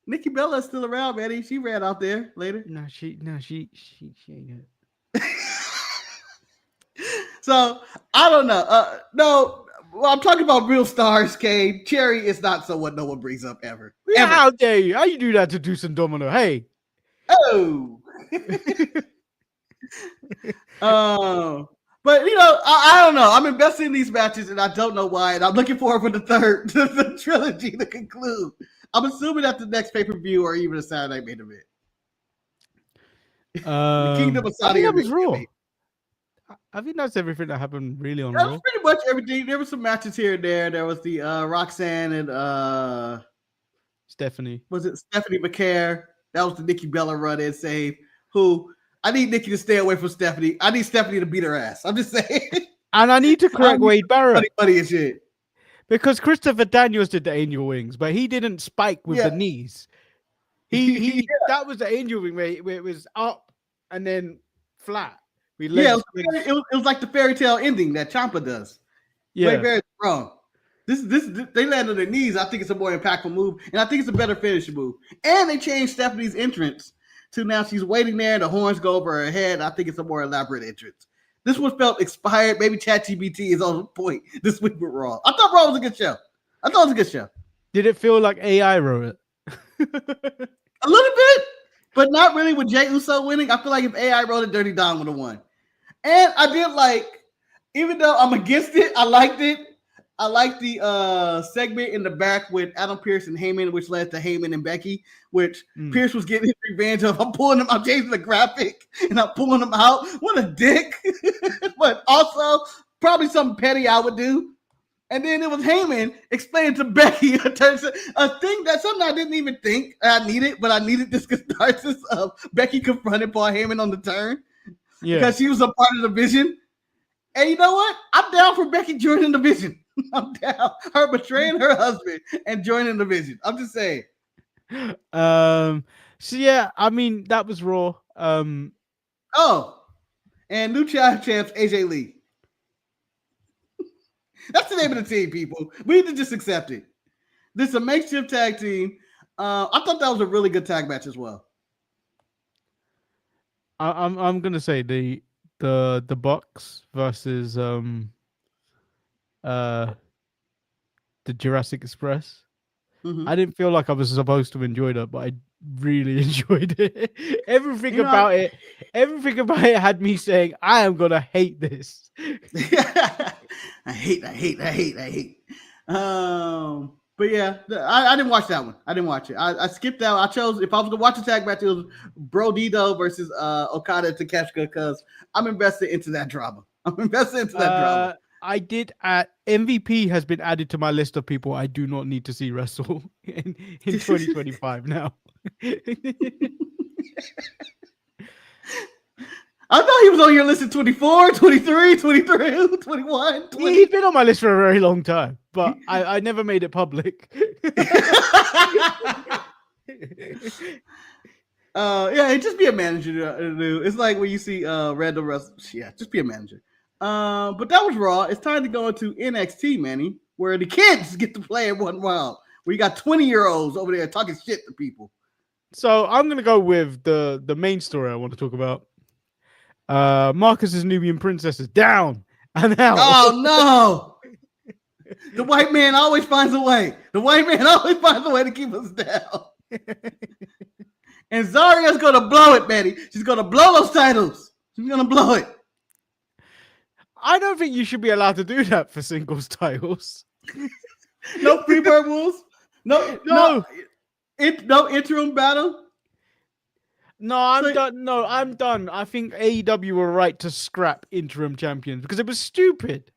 Nikki Bella's still around, man. She ran out there later. No, she ain't it. So I don't know. No, well, I'm talking about real stars, Kane. Cherry is not someone no one brings up ever. Yeah, ever. how dare you? How you do that to Deuce and Domino? Hey. Oh. But you know, I don't know. I'm invested in these matches, and I don't know why. And I'm looking forward for the third, the trilogy to conclude. I'm assuming at the next pay-per-view or even a Saturday main event. The Kingdom of Saudi Arabia. Raw. I think that's everything that happened really on Raw. That was pretty much everything. There were some matches here and there. There was the Roxanne and Stephanie. Was it Stephanie McCare? That was the Nikki Bella run-in save. Who I need Nikki to stay away from Stephanie. I need Stephanie to beat her ass. I'm just saying. And I need to correct Wade Barrett. Funny as shit. Because Christopher Daniels did the angel wings, but he didn't spike with the knees. He that was the angel wing where it was up and then flat. It was like the fairy tale ending that Ciampa does. Yeah, very wrong. This they land on their knees. I think it's a more impactful move, and I think it's a better finish move. And they changed Stephanie's entrance to now she's waiting there, and the horns go over her head. I think it's a more elaborate entrance. This one felt expired. Maybe ChatGPT is on point this week with Raw. I thought Raw was a good show. Did it feel like AI wrote it? A little bit, but not really with Jey Uso winning. I feel like if AI wrote it, Dirty Don would have won. And I did like, even though I'm against it, I liked it. I liked the segment in the back with Adam Pearce and Heyman, which led to Heyman and Becky, which Pearce was getting his revenge of. I'm changing the graphic and I'm pulling them out. What a dick. But also probably something petty I would do. And then it was Heyman explaining to Becky a thing that something I didn't even think I needed, but I needed this catharsis of Becky confronting Paul Heyman on the turn. Yeah. Because she was a part of the vision. And you know what? I'm down for Becky joining the vision. I'm down. Her betraying her husband and joining the vision. I'm just saying. So yeah, I mean, that was Raw. And new champs, AJ Lee. That's the name of the team, people. We need to just accept it. This is a makeshift tag team. I thought that was a really good tag match as well. I'm gonna say the Bucks versus the Jurassic Express. Mm-hmm. I didn't feel like I was supposed to enjoy that, but really enjoyed it. Everything You know, about it had me saying, I am gonna hate this. I hate. But yeah, I didn't watch that one. I didn't watch it. I skipped out. I chose, if I was gonna watch a tag match, it was Brodito versus Okada and Takeshita, because I'm invested into that drama. I did MVP has been added to my list of people I do not need to see wrestle in 2025 now. I thought he was on your list at 24, 23, 22, 21, 20. He's been on my list for a very long time, but I never made it public. Yeah, just be a manager. It's like when you see random wrestlers. Yeah, just be a manager. But that was Raw. It's time to go into NXT, Manny, where the kids get to play in one round. Where you got 20-year-olds over there talking shit to people. So I'm gonna go with the main story I want to talk about. Marcus's Nubian princess is down and out. Oh no! The white man always finds a way. To keep us down. And Zaria's gonna blow it, Manny. She's gonna blow those titles. She's gonna blow it. I don't think you should be allowed to do that for singles titles. No pre-bird rules. No interim battle. No, I'm done. No, I'm done. I think AEW were right to scrap interim champions because it was stupid.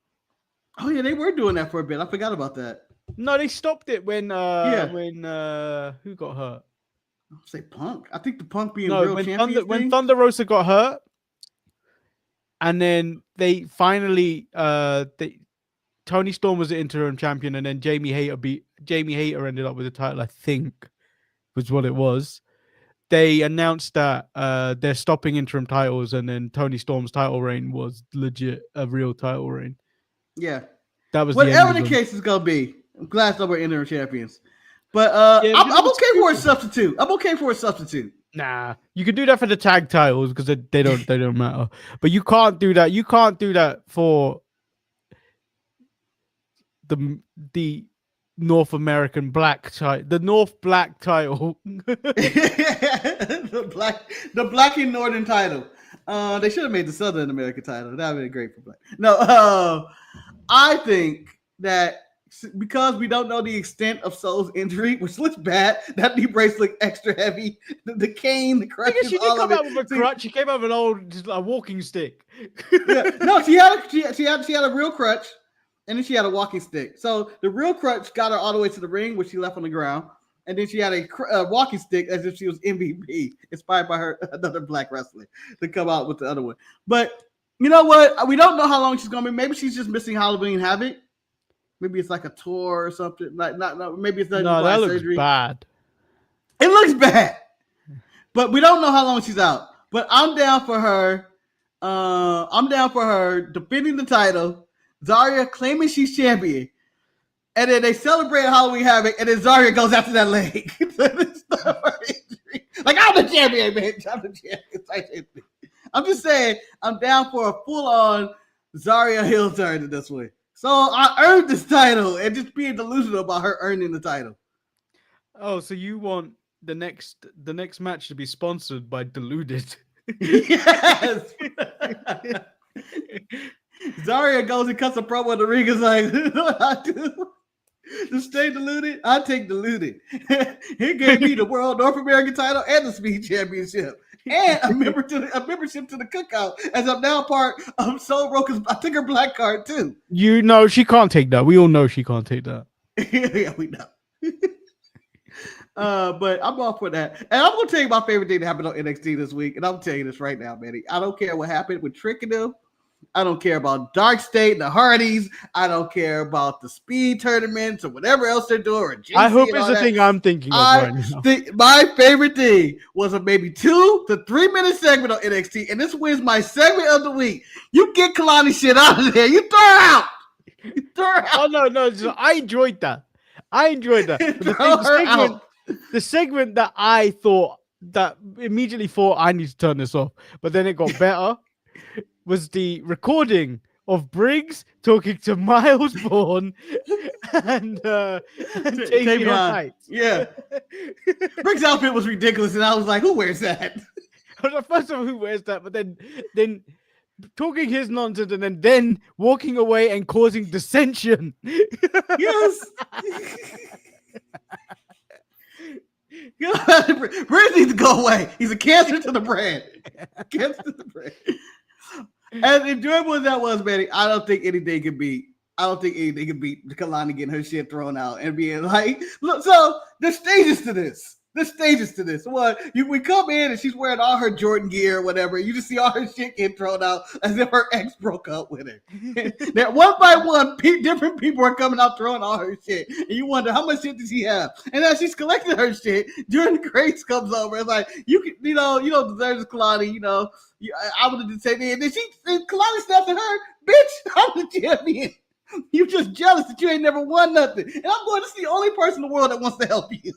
Oh yeah, they were doing that for a bit. I forgot about that. No, they stopped it when who got hurt? I'll say Punk. I think the Punk being real champion. When Thunder Rosa got hurt, and then they finally Tony Storm was the interim champion, and then Jamie Hayter ended up with the title. I think was what it was. They announced that they're stopping interim titles, and then Tony Storm's title reign was legit a real title reign. Yeah, that was whatever the case is gonna be. I'm glad that we're interim champions, but I'm okay for a substitute. Nah, you can do that for the tag titles because they don't matter. But you can't do that. You can't do that for the North American black title, the North Black title. the black and Northern title. They should have made the Southern American title. That would have been great for black. No, I think that because we don't know the extent of Soul's injury, which looks bad, that knee brace looked extra heavy. The cane, the crutches, she didn't come out with a crutch. She came out with an old walking stick. Yeah. No, she had a real crutch. And then she had a walking stick. So the real crutch got her all the way to the ring, which she left on the ground. And then she had a walking stick as if she was MVP, inspired by another black wrestler to come out with the other one. But you know what? We don't know how long she's going to be. Maybe she's just missing Halloween Havoc. Maybe it's like a tour or something. Maybe it's not that looks surgery. Bad. It looks bad. But we don't know how long she's out. But I'm down for her. I'm down for her defending the title. Zaria claiming she's champion, and then they celebrate Halloween Havoc, and then Zaria goes after that leg. Like, I'm the champion, bitch. I'm the champion. I'm just saying, I'm down for a full-on Zaria heel turn in this way. So I earned this title, and just being delusional about her earning the title. Oh, so you want the next match to be sponsored by Deluded? Yes. Zaria goes and cuts a promo in the ring. Is like, you know what I do? To stay deluded, I take deluded. He gave me the World North American title and the Speed Championship, and a membership to the Cookout. As I'm now part of Soul Broker's. I took her black card too. You know she can't take that. We all know she can't take that. Yeah, we know. But I'm all for that. And I'm gonna tell you my favorite thing that happened on NXT this week, and I'm telling you this right now, Manny. I don't care what happened with Trick and them. I don't care about Dark State, the Hardys. I don't care about the speed tournaments or whatever else they're doing. Or I hope it's the thing I'm thinking of right now. My favorite thing was a maybe 2 to 3 minute segment on NXT, and this was my segment of the week. You get Kelani shit out of there. You throw her out. Oh no! I enjoyed that. The segment that I thought that immediately thought I need to turn this off, but then it got better. Was the recording of Briggs talking to Miles Bourne and Tavion Heights. Yeah. Briggs' outfit was ridiculous, and I was like, who wears that? I was like, first of all, who wears that? But then talking his nonsense and then walking away and causing dissension. Yes. Briggs needs to go away. He's a cancer to the brand. Cancer to the brand. As enjoyable as that was, Manny, I don't think anything could beat Kelani getting her shit thrown out and being like, look, so there's stages to this. What we come in and she's wearing all her Jordan gear or whatever. You just see all her shit get thrown out as if her ex broke up with her. That one by one, different people are coming out throwing all her shit, and you wonder how much shit does she have? And as she's collecting her shit, Jordan Grace comes over. It's like you don't deserve this, Kelani. I would have said, and then Kelani snaps at her, bitch. I'm the champion. You just jealous that you ain't never won nothing, and I'm going to see the only person in the world that wants to help you.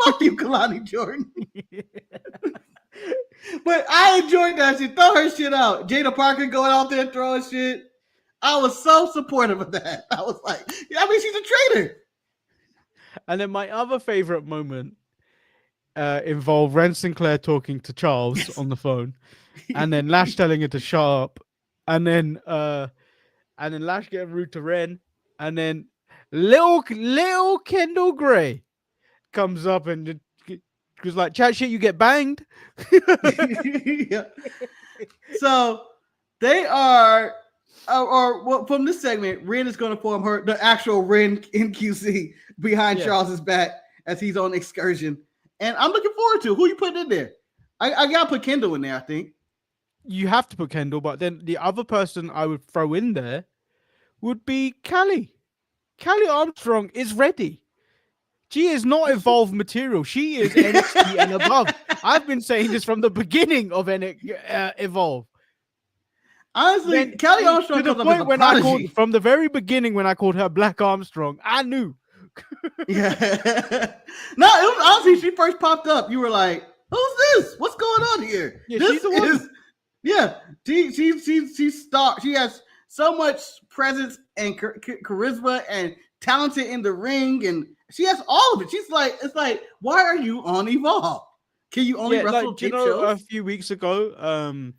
Fuck you, Kelani Jordan. But I enjoyed that shit. Throw her shit out. Jada Parker going out there throwing shit. I was so supportive of that. I was like, she's a traitor. And then my other favorite moment involved Ren Sinclair talking to Charles on the phone, and then Lash telling her to shut up, and then Lash getting rude to Ren, and then little Kendall Gray comes up and goes like, chat shit, you get banged. Yeah. So they are, from this segment, Ren is going to form the actual Ren NQC behind Charles's back as he's on excursion. And I'm looking forward to who you putting in there. I got to put Kendall in there, I think. You have to put Kendall, but then the other person I would throw in there would be Callie. Callie Armstrong is ready. She is not evolved material. She is NXT and above. I've been saying this from the beginning of Evolve. Honestly, Kelly Armstrong to the point when I called from the very beginning when I called her Black Armstrong, I knew. Yeah. No, it was honestly she first popped up. You were like, "Who's this? What's going on here?" Yeah, this she's the one. is. Yeah, she's star. She has so much presence and charisma and talented in the ring, and she has all of it. She's like, it's like, why are you on Evolve? Can you only wrestle tape shows? A few weeks ago,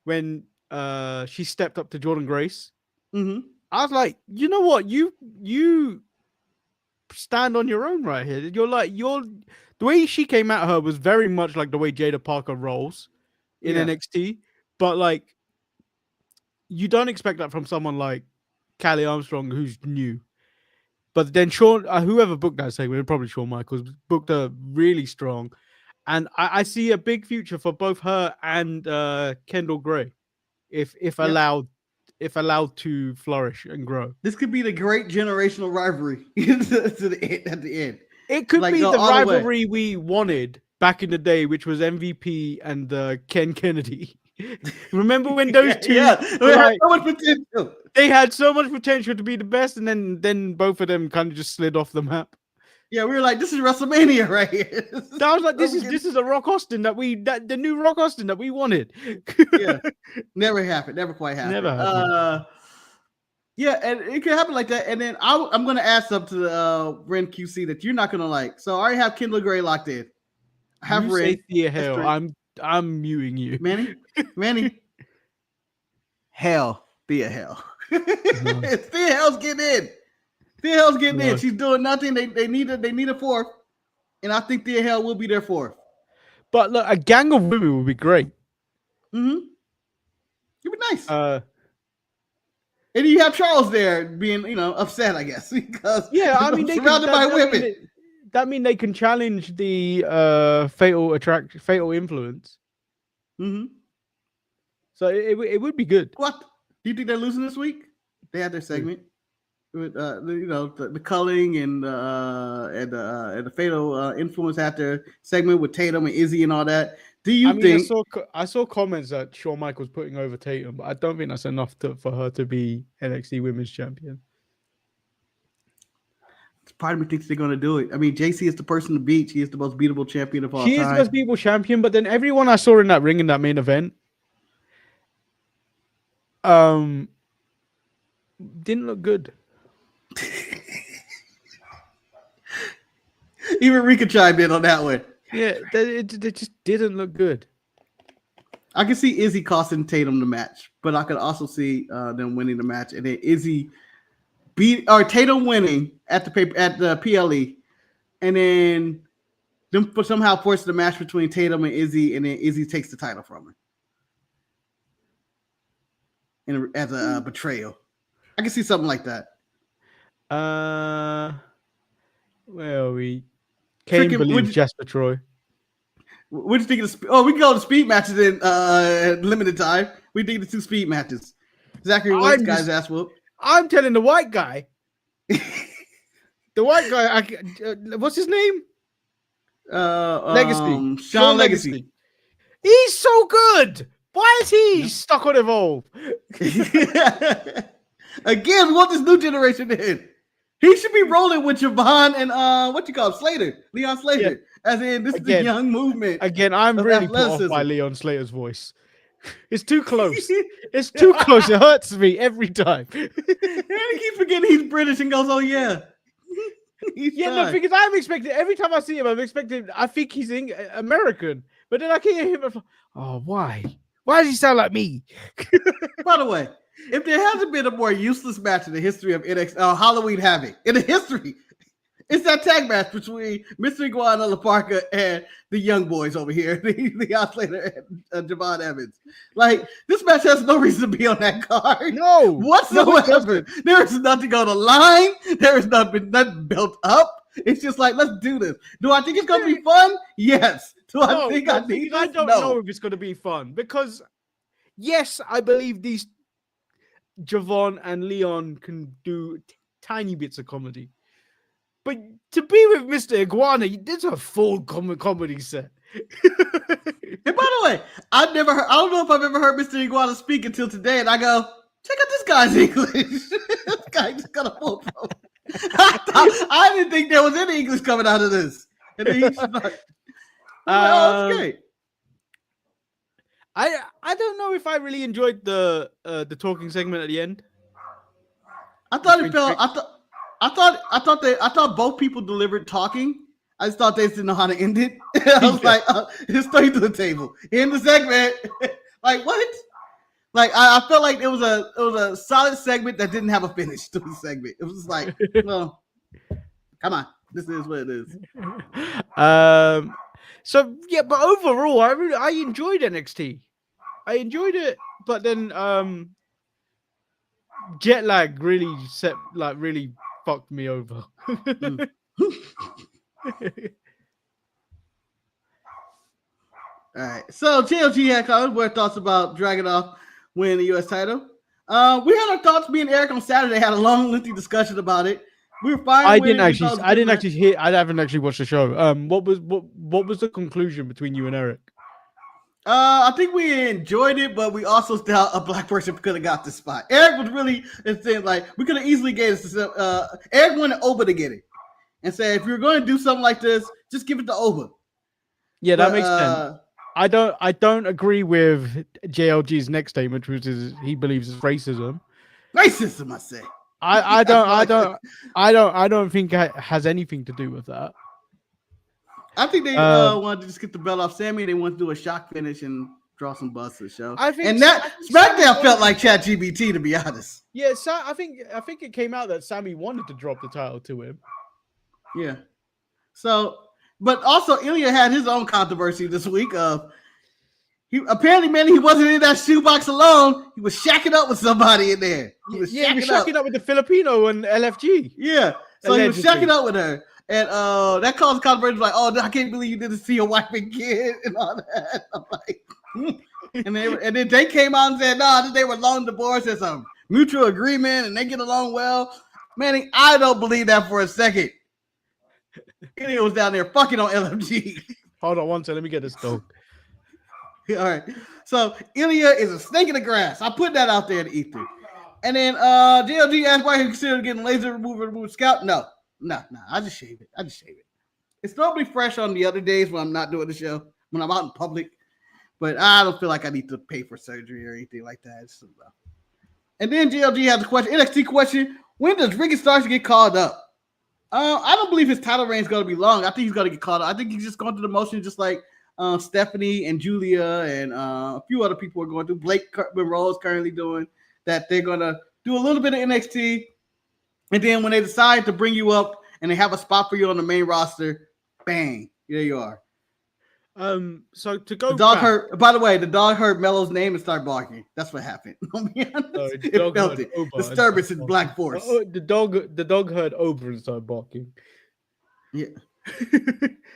when she stepped up to Jordan Grace, I was like, you know what, you stand on your own right here. The way she came at her was very much like the way Jada Parker rolls in NXT, but like you don't expect that from someone like Callie Armstrong who's new. But then Shawn, whoever booked that segment, probably Shawn Michaels, booked her really strong. And I see a big future for both her and Kendall Gray, if allowed to flourish and grow. This could be the great generational rivalry at the end. It could be the rivalry we wanted back in the day, which was MVP and Ken Kennedy. Remember when those two? Yeah, they had so much potential. They had so much potential to be the best, and then both of them kind of just slid off the map. Yeah, we were like, this is WrestleMania right here. I was like, this is a Rock Austin the new Rock Austin that we wanted. Yeah, never happened. Never quite happened. Never happened. Yeah, and it could happen like that. And then I'm going to add something to the Ren QC that you're not going to like. So I already have Kendall Gray locked in. I have you Ren. say Thea Hale. I'm muting you. Manny. Hell, Thea Hale. Thea Hale's getting in. Thea Hale's getting in. She's doing nothing. They need a fourth. And I think Thea Hale will be their fourth. But look, a gang of women would be great. It'd be nice. And you have Charles there being, upset, I guess, because they surrounded by women. That means they can challenge the fatal influence. So it would be good. What? Do you think they're losing this week? They had their segment with the culling and the fatal influence had their segment with Tatum and Izzy and all that. Do you think? I saw comments that Shawn Michaels putting over Tatum, but I don't think that's enough for her to be NXT Women's Champion. Part of me thinks they're going to do it. I mean, JC is the person to beat. She is the most beatable champion of all time. She is the most beatable champion, but then everyone I saw in that ring in that main event, Didn't look good. Even Rika chimed in on that one. Yeah, it just didn't look good. I can see Izzy costing Tatum the match, but I could also see them winning the match, and then Izzy Tatum winning at the PLE, and then them somehow force the match between Tatum and Izzy, and then Izzy takes the title from her, and as a betrayal. I can see something like that. Where are we? Kane believes Jasper Troy. What do you think of the? Oh, we can go to speed matches in limited time. We think the 2 speed matches. Zachary Wentz guy's ass whoop. I'm telling the white guy. The white guy. What's his name? Legacy. Sean Legacy. He's so good. Why is he stuck on Evolve? Again, we want this new generation in. He should be rolling with Javon and Slater, Leon Slater. Yeah. As in, this is the young movement. Again, I'm really put off by Leon Slater's voice. It's too close. It's too close. It hurts me every time. And he keeps forgetting he's British and goes, "Oh yeah." No, because I'm expecting every time I see him, I think he's American, but then I can hear him. Oh, why? Why does he sound like me? By the way, if there hasn't been a more useless match in the history of NXT, Halloween Havoc, in the history, it's that tag match between Mr. Iguana La Parka and the young boys over here, the Slater and Javon Evans. Like, this match has no reason to be on that card. No, whatsoever. There is nothing on the line. There is nothing built up. It's just like, let's do this. Do I think it's going to be fun? Yes. I don't know if it's going to be fun because, yes, I believe these Javon and Leon can do tiny bits of comedy. But to be with Mr. Iguana, this is a full comedy set. And by the way, I don't know if I've ever heard Mr. Iguana speak until today, and I go, check out this guy's English. This guy just got a full pro. I didn't think there was any English coming out of this. And then he's like, oh, that's great. I don't know if I really enjoyed the talking segment at the end. I thought it felt. I thought both people delivered talking. I just thought they just didn't know how to end it. I was like, just straight to the table. End the segment. Like what? Like I felt like it was a solid segment that didn't have a finish to the segment. It was just like, well, come on, this is what it is. So yeah, but overall, I enjoyed NXT. I enjoyed it, but then jet lag really fucked me over. All right. So JLG had comments. What are thoughts about Dragunov winning the U.S. title? We had our thoughts. Me and Eric on Saturday had a long, lengthy discussion about it. We were fine. I haven't actually watched the show. What was the conclusion between you and Eric? I think we enjoyed it, but we also thought a black person could have got this spot. Eric was really saying like we could have easily gave this. Eric wanted Oba to get it, and said if you're going to do something like this, just give it to Oba. Yeah, that makes sense. I don't agree with JLG's next statement, which is he believes it's racism. Racism, I say. I don't think it has anything to do with that. I think they wanted to just get the belt off Sammy. They wanted to do a shock finish and draw some buzz to the show. And that SmackDown felt like ChatGPT, to be honest. Yeah, so I think it came out that Sammy wanted to drop the title to him. Yeah. So, but also Ilya had his own controversy this week of he wasn't in that shoebox alone. He was shacking up with somebody in there. He was shacking up with the Filipino and LFG. Yeah. So allegedly. He was shacking up with her. And that caused controversy like, oh, I can't believe you didn't see your wife and kid and all that. I'm like, and then they came out and said, no, they were long divorced. There's a mutual agreement and they get along well. Manny, I don't believe that for a second. Ilya was down there fucking on LMG. Hold on one second. Let me get this dog. All right. So Ilya is a snake in the grass. I put that out there in the ether. And then JLG asked why he considered getting laser remove scalp. No. I just shave it. It's normally fresh on the other days when I'm not doing the show, when I'm out in public. But I don't feel like I need to pay for surgery or anything like that. And then GLG has a question, NXT question. When does Ricky Starks get called up? I don't believe his title reign is going to be long. I think he's going to get called up. I think he's just going through the motion, just like Stephanie and Julia and a few other people are going through. Blake Monroe is currently doing that. They're going to do a little bit of NXT. And then when they decide to bring you up and they have a spot for you on the main roster, bang, there you are. So to go, the dog heard. By the way, the dog heard Melo's name and started barking. That's what happened. I'll be honest. It felt it. Disturbance in Black Force. The dog heard Ober and started barking. Yeah.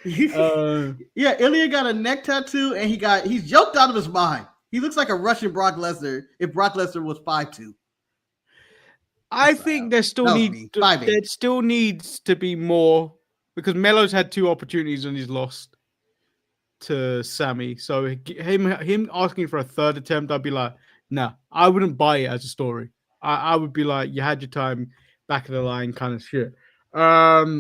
Yeah. Ilya got a neck tattoo and he's joked out of his mind. He looks like a Russian Brock Lesnar if Brock Lesnar was 5'2". I think there still needs to be more because Melo's had 2 opportunities and he's lost to Sammy. So him asking for a third attempt, I'd be like, nah, I wouldn't buy it as a story. I would be like, you had your time, back of the line kind of shit. I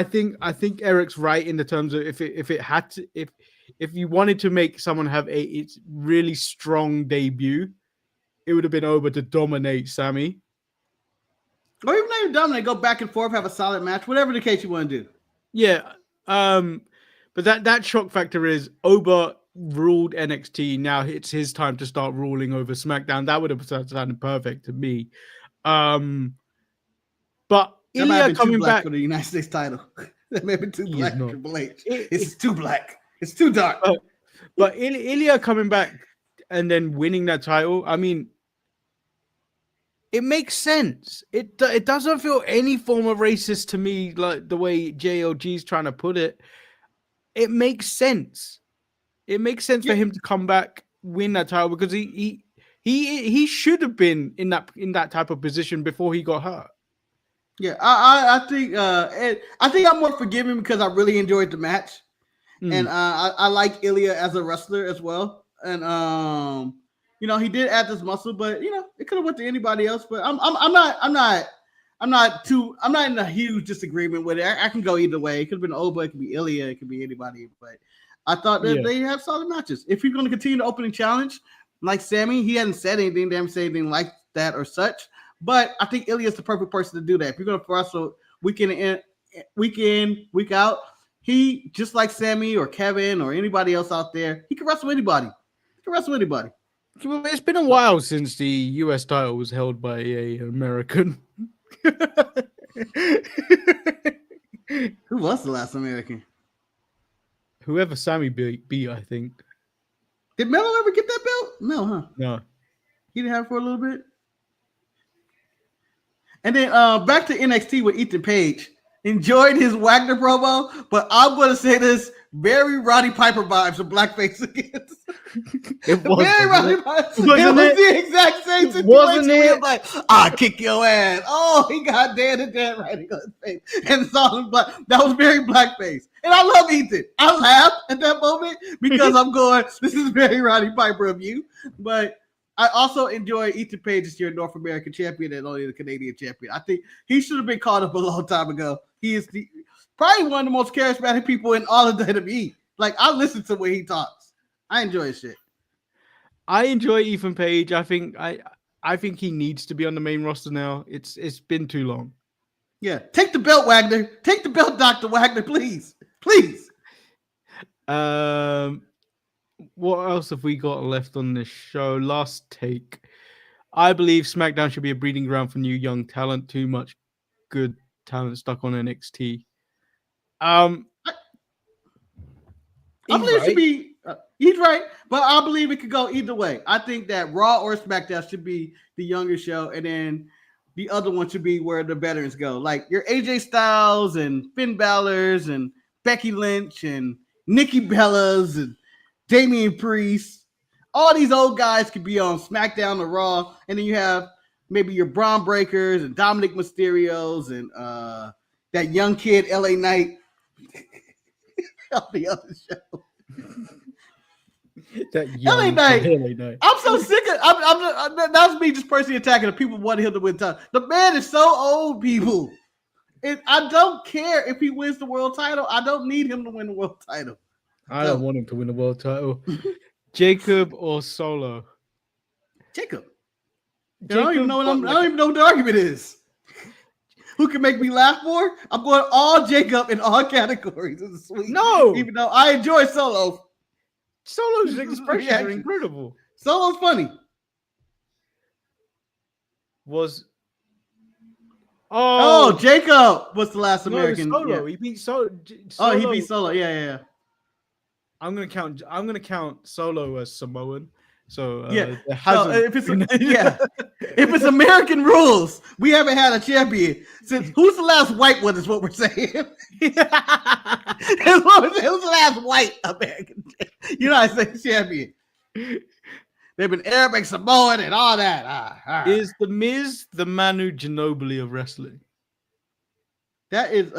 think Eric's right in the terms of if you wanted to make someone have a really strong debut, it would have been over to dominate Sammy. Or even not dominate, go back and forth, have a solid match, whatever the case you want to do. Yeah. But that shock factor is Oba ruled NXT. Now it's his time to start ruling over SmackDown. That would have sounded perfect to me. But Ilya coming back for the United States title. That may have been too black for Triple H. It's too black. It's too dark. But Ilya coming back and then winning that title, I mean, it makes sense. It doesn't feel any form of racist to me, like the way JLG is trying to put it. It makes sense. It makes sense for him to come back, win that title because he should have been in that type of position before he got hurt. Yeah, I think I'm more forgiving because I really enjoyed the match, and I like Ilya as a wrestler as well. And he did add this muscle, but it could have went to anybody else. But I'm not in a huge disagreement with it. I can go either way. It could have been Oba, it could be Ilya, it could be anybody. But I thought that they have solid matches. If you're going to continue the opening challenge, like Sammy, he hadn't said anything. They haven't said anything like that or such. But I think Ilya is the perfect person to do that. If you're going to wrestle week in, week out, he, just like Sammy or Kevin or anybody else out there, he can wrestle anybody. It's been a while since the US title was held by an American. Who was the last American? Whoever Sammy beat, I think. Did Melo ever get that belt? No, huh? No. He didn't have it for a little bit. And then back to NXT with Ethan Page. Enjoyed his Wagner promo, but I'm going to say this, very Roddy Piper vibes of blackface again. It was very Roddy Piper. It was the exact same situation. Wasn't it? Like, I'll kick your ass. Oh, he got dead and dead right on his face. And it's all in black. That was very blackface. And I love Ethan. I laughed at that moment because I'm going, this is very Roddy Piper of you. But I also enjoy Ethan Page as your North American champion and only the Canadian champion. I think he should have been called up a long time ago. He is probably one of the most charismatic people in all of WWE. Like, I listen to when he talks. I enjoy his shit. I enjoy Ethan Page. I think he needs to be on the main roster now. It's been too long. Yeah, take the belt, Wagner. Take the belt, Dr. Wagner, please. Please. What else have we got left on this show? Last take. I believe SmackDown should be a breeding ground for new young talent. Too much good talent stuck on NXT. I believe it should be. He's right, but I believe it could go either way. I think that Raw or SmackDown should be the younger show, and then the other one should be where the veterans go, like your AJ Styles and Finn Balor's and Becky Lynch and Nikki Bella's and Damian Priest. All these old guys could be on SmackDown or Raw, and then you have maybe your Braun Breakers and Dominic Mysterios and that young kid LA Knight. On the other show. That LA Knight. I'm so sick of that's me just personally attacking the people who wanted him to win time. The man is so old, people. I don't care if he wins the world title. I don't need him to win the world title. I don't want him to win the world title. Jacob or Solo? Jacob. I don't even know what the argument is. Who can make me laugh more? I'm going all Jacob in all categories this week. No, even though I enjoy Solo. Solo's expressions are incredible. Solo's funny. Jacob was the last American. Solo. He beat Solo. Oh, he beat Solo. Yeah. I'm gonna count Solo as Samoan. So if it's American rules, we haven't had a champion since. Who's the last white one? Is what we're saying. Who's the last white American United States champion? They've been Arabic, Samoan, and all that. Is the Miz the Manu Ginobili of wrestling? That is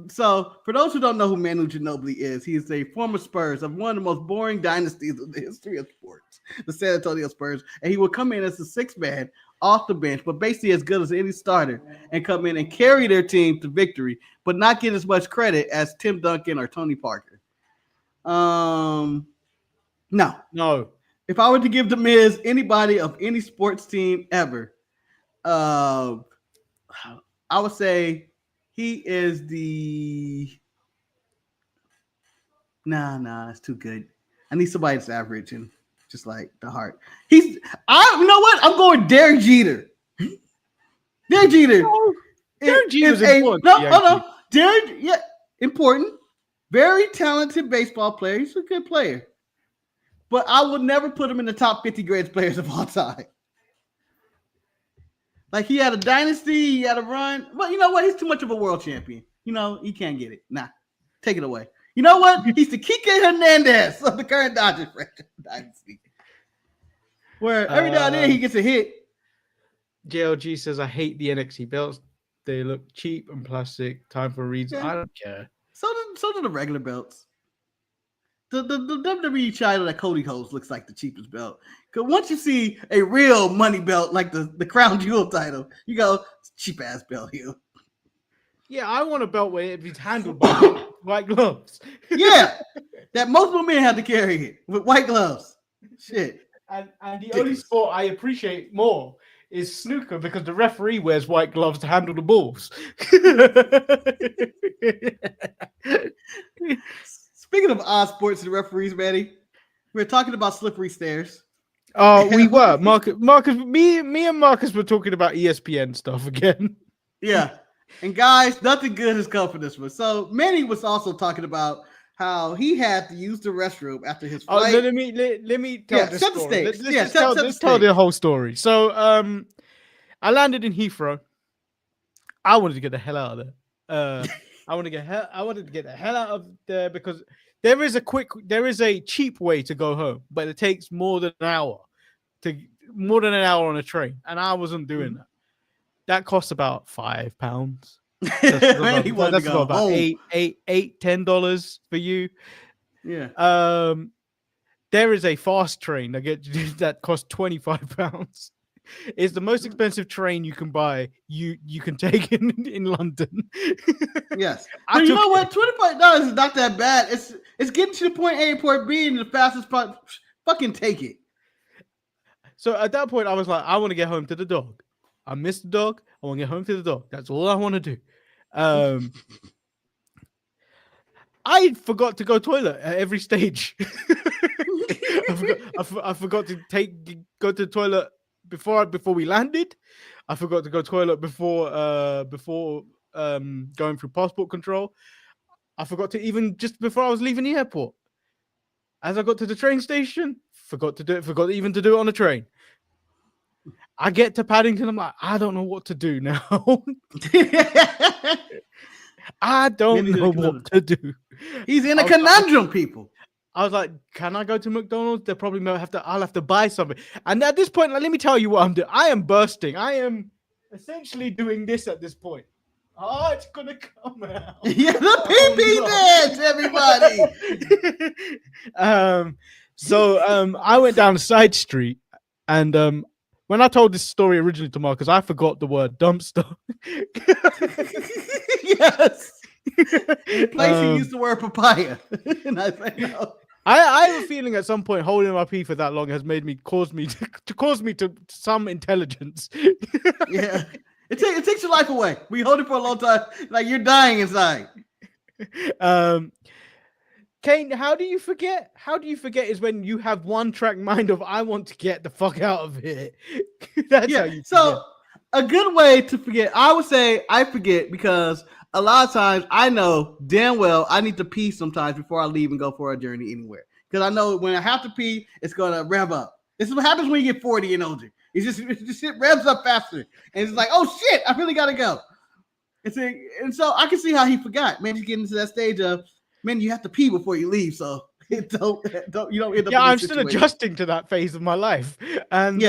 So, for those who don't know who Manu Ginobili is, he is a former Spurs of one of the most boring dynasties in the history of sports, the San Antonio Spurs. And he would come in as a sixth man off the bench, but basically as good as any starter, and come in and carry their team to victory, but not get as much credit as Tim Duncan or Tony Parker. No. If I were to give the Miz anybody of any sports team ever, I would say he is the it's too good. I need somebody that's average and just like the heart. You know what? I'm going Derek Jeter. Derek Jeter. Derek Jeter is important. Derek, important. Very talented baseball player. He's a good player. But I would never put him in the top 50 greatest players of all time. Like, he had a dynasty, he had a run. But you know what? He's too much of a world champion. You know, he can't get it. Nah, take it away. You know what? He's the Kike Hernandez of the current Dodgers dynasty. Where every now and then he gets a hit. JLG says, I hate the NXT belts. They look cheap and plastic. Time for a reason. I don't care. So do the regular belts. The WWE title that Cody holds looks like the cheapest belt. Because once you see a real money belt like the Crown Jewel title, you go, cheap ass belt here. Yeah, I want a belt where it's handled by white gloves. Yeah, that multiple men have to carry it with white gloves. Shit. And the only sport I appreciate more is snooker because the referee wears white gloves to handle the balls. Speaking of odd sports and referees, Manny, we were talking about slippery stairs. Oh, we were. Marcus, me and Marcus were talking about ESPN stuff again. Yeah. And guys, nothing good has come from this one. So Manny was also talking about how he had to use the restroom after his flight. Let me tell this story. Let's tell the whole story. So I landed in Heathrow. I wanted to get the hell out of there. I wanted to get the hell out of there because there is a cheap way to go home, but it takes more than an hour on a train, and I wasn't doing that. That costs about £5. That's about $10 for you. Yeah. There is a fast train that costs £25. It's the most expensive train you can buy. You can take in London. Yes. But you know what? $25 is not that bad. It's getting to the point A and point B in the fastest part. Fucking take it. So at that point, I was like, I want to get home to the dog. I miss the dog. I want to get home to the dog. That's all I want to do. I forgot to go toilet at every stage. I forgot to go to the toilet before we landed. I forgot to go toilet before going through passport control. I forgot to even just before I was leaving the airport. As I got to the train station, forgot to do it. Forgot even to do it on the train. I get to Paddington. I'm like, I don't know what to do now. I don't know what to do. He's in a conundrum, people. I was like, can I go to McDonald's? They probably might have to. I'll have to buy something. And at this point, let me tell you what I'm doing. I am bursting. I am essentially doing this at this point. Oh, it's gonna come out. Yeah, the pee-pee dance, everybody. So I went down a side street, and when I told this story originally to Marcus, I forgot the word dumpster. Yes. In place he used the word papaya. And I said no. I have a feeling at some point holding my pee for that long has caused me to some intelligence. Yeah. It takes your life away. We hold it for a long time, like you're dying inside. Kane, how do you forget? How do you forget is when you have one track mind of I want to get the fuck out of here. That's how you forget. So a good way to forget, I would say I forget because a lot of times I know damn well I need to pee sometimes before I leave and go for a journey anywhere. Because I know when I have to pee, it's gonna rev up. This is what happens when you get 40 and older. It's just shit revs up faster. And it's like, oh shit, I really gotta go. And so I can see how he forgot. Man, he's getting to that stage of, man, you have to pee before you leave, so you don't end up. Yeah, I'm still adjusting to that phase of my life, and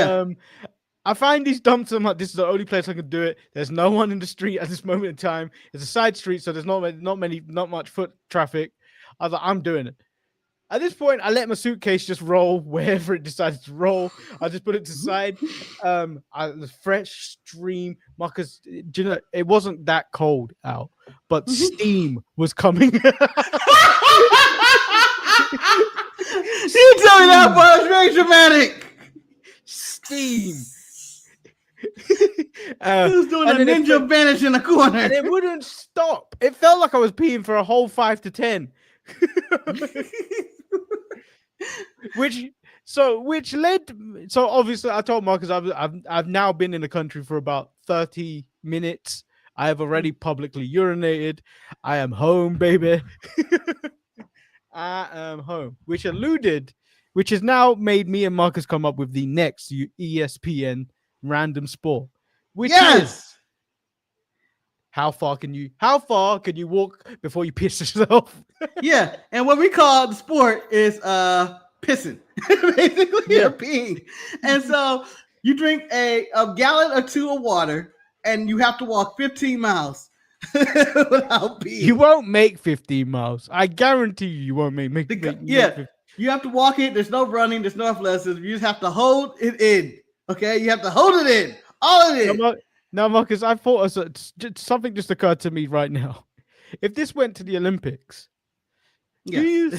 I find these dumps. I'm like, this is the only place I can do it. There's no one in the street at this moment in time. It's a side street, so there's not much foot traffic. I was like, I'm doing it. At this point, I let my suitcase just roll wherever it decided to roll. I just put it to the side. The fresh stream, Marcus. Do you know it wasn't that cold out, but steam was coming. You tell me that part was very dramatic. Steam. He was doing a ninja vanish in the corner, and it wouldn't stop. It felt like I was peeing for a whole 5 to 10. which led. So obviously, I told Marcus I've now been in the country for about 30 minutes. I have already publicly urinated. I am home, baby. I am home, which has now made me and Marcus come up with the next ESPN random sport, which is how far can you walk before you piss yourself? Yeah, and what we call the sport is pissing, basically, or peeing. And so you drink a gallon or two of water, and you have to walk 15 miles without peeing. You won't make 15 miles. I guarantee you won't make. You have to walk it. There's no running. There's no athleticism. You just have to hold it in. Okay, you have to hold it in. All of it. Now, Marcus, I thought something just occurred to me right now. If this went to the Olympics, do you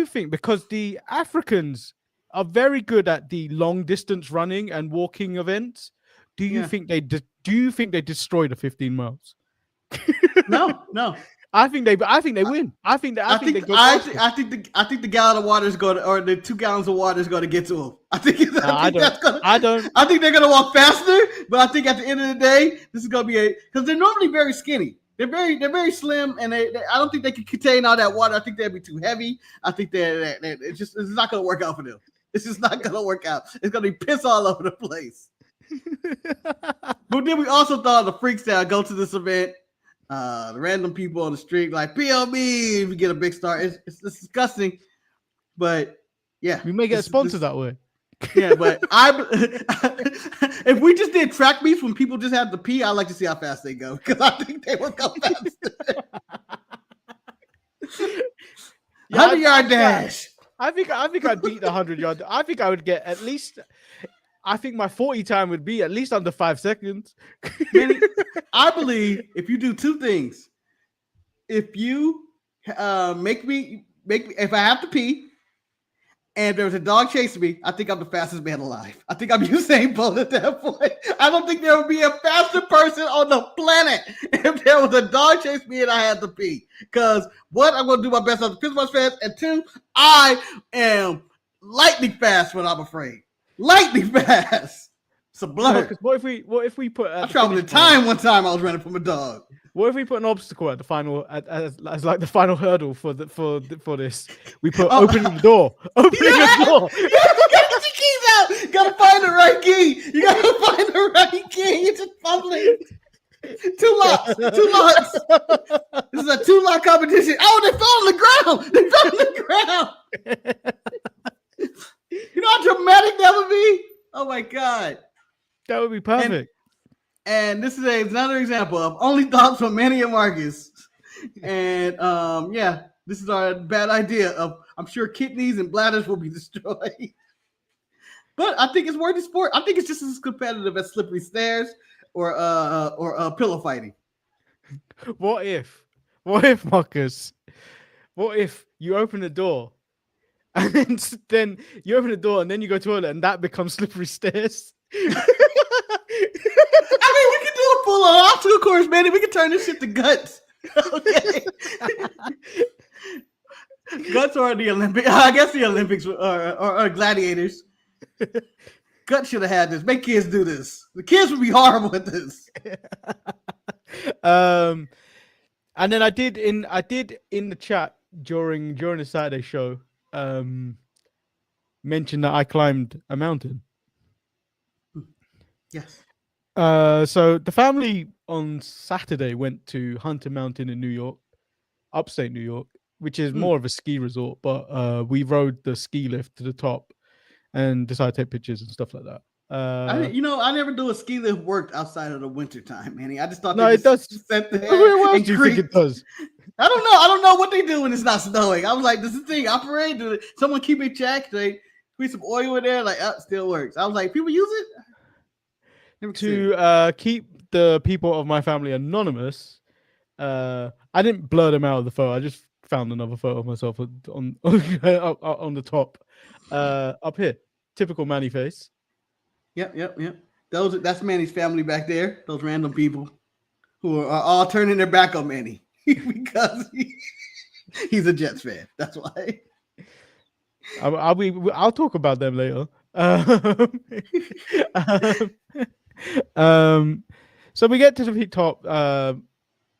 think because the Africans are very good at the long distance running and walking events, do you think they destroy the 15 miles? No. I think they win. I think the gallon of water is going to, or the 2 gallons of water is going to get to them. I think they're going to walk faster, but I think at the end of the day, this is going to be because they're normally very skinny. They're very slim, and I don't think they can contain all that water. I think they'd be too heavy. I think it's not going to work out for them. It's just not going to work out. It's going to be piss all over the place. But then we also thought the freaks that go to this event. The random people on the street like PLB, if you get a big star, it's disgusting. But yeah, we may get sponsored that way. Yeah, but if we just did track meets when people just have to pee, I'd like to see how fast they go because I think they would go faster. 100-yard dash. I think I'd beat the 100-yard. I think I would get at least. I think my 40 time would be at least under 5 seconds. Manny, I believe if you do 2 things, if you make me if I have to pee, and if there's a dog chasing me, I think I'm the fastest man alive. I think I'm Usain Bolt at that point. I don't think there would be a faster person on the planet if there was a dog chasing me and I had to pee. Because one, I'm going to do my best. I'm piss my fast, and 2, I am lightning fast when I'm afraid. Lightning fast. It's a blur. What if we put? I traveled in time one time. I was running from a dog. What if we put an obstacle at the final, as like the final hurdle for this? We put opening the door. Opening the door. You gotta get your keys out. You gotta find the right key. You gotta find the right key. You're just fumbling. 2 locks. 2 locks. This is a 2-lock competition. Oh, they fell on the ground. You know how dramatic that would be? Oh my God. That would be perfect. And this is another example of only thoughts from Manny and Marcus. And this is our bad idea of, I'm sure kidneys and bladders will be destroyed. But I think it's worth the sport. I think it's just as competitive as slippery stairs or pillow fighting. What if Marcus? What if you open the door and then you open the door and then you go to the toilet and that becomes slippery stairs? I mean, we can do a full on obstacle course, man. We can turn this shit to guts. Okay. Guts or the Olympics. I guess the Olympics or gladiators. Guts should have had this. Make kids do this. The kids would be horrible at this. And then I did in the chat during the Saturday show mention that I climbed a mountain. Yes. So the family on Saturday went to Hunter Mountain in New York, upstate New York, which is more of a ski resort, but we rode the ski lift to the top and decided to take pictures and stuff like that. I never do a ski lift worked outside of the winter time, Manny. I just thought it does. What else do you think it does? I don't know. I don't know what they do when it's not snowing. I was like, this is the thing. Operate. Someone keep it checked. They put some oil in there. Like, still works. I was like, people use it? To keep the people of my family anonymous, I didn't blur them out of the photo. I just found another photo of myself on the top, up here. Typical Manny face. Yep. That's Manny's family back there. Those random people who are all turning their back on Manny because he's a Jets fan. That's why. I'll talk about them later. So we get to the top.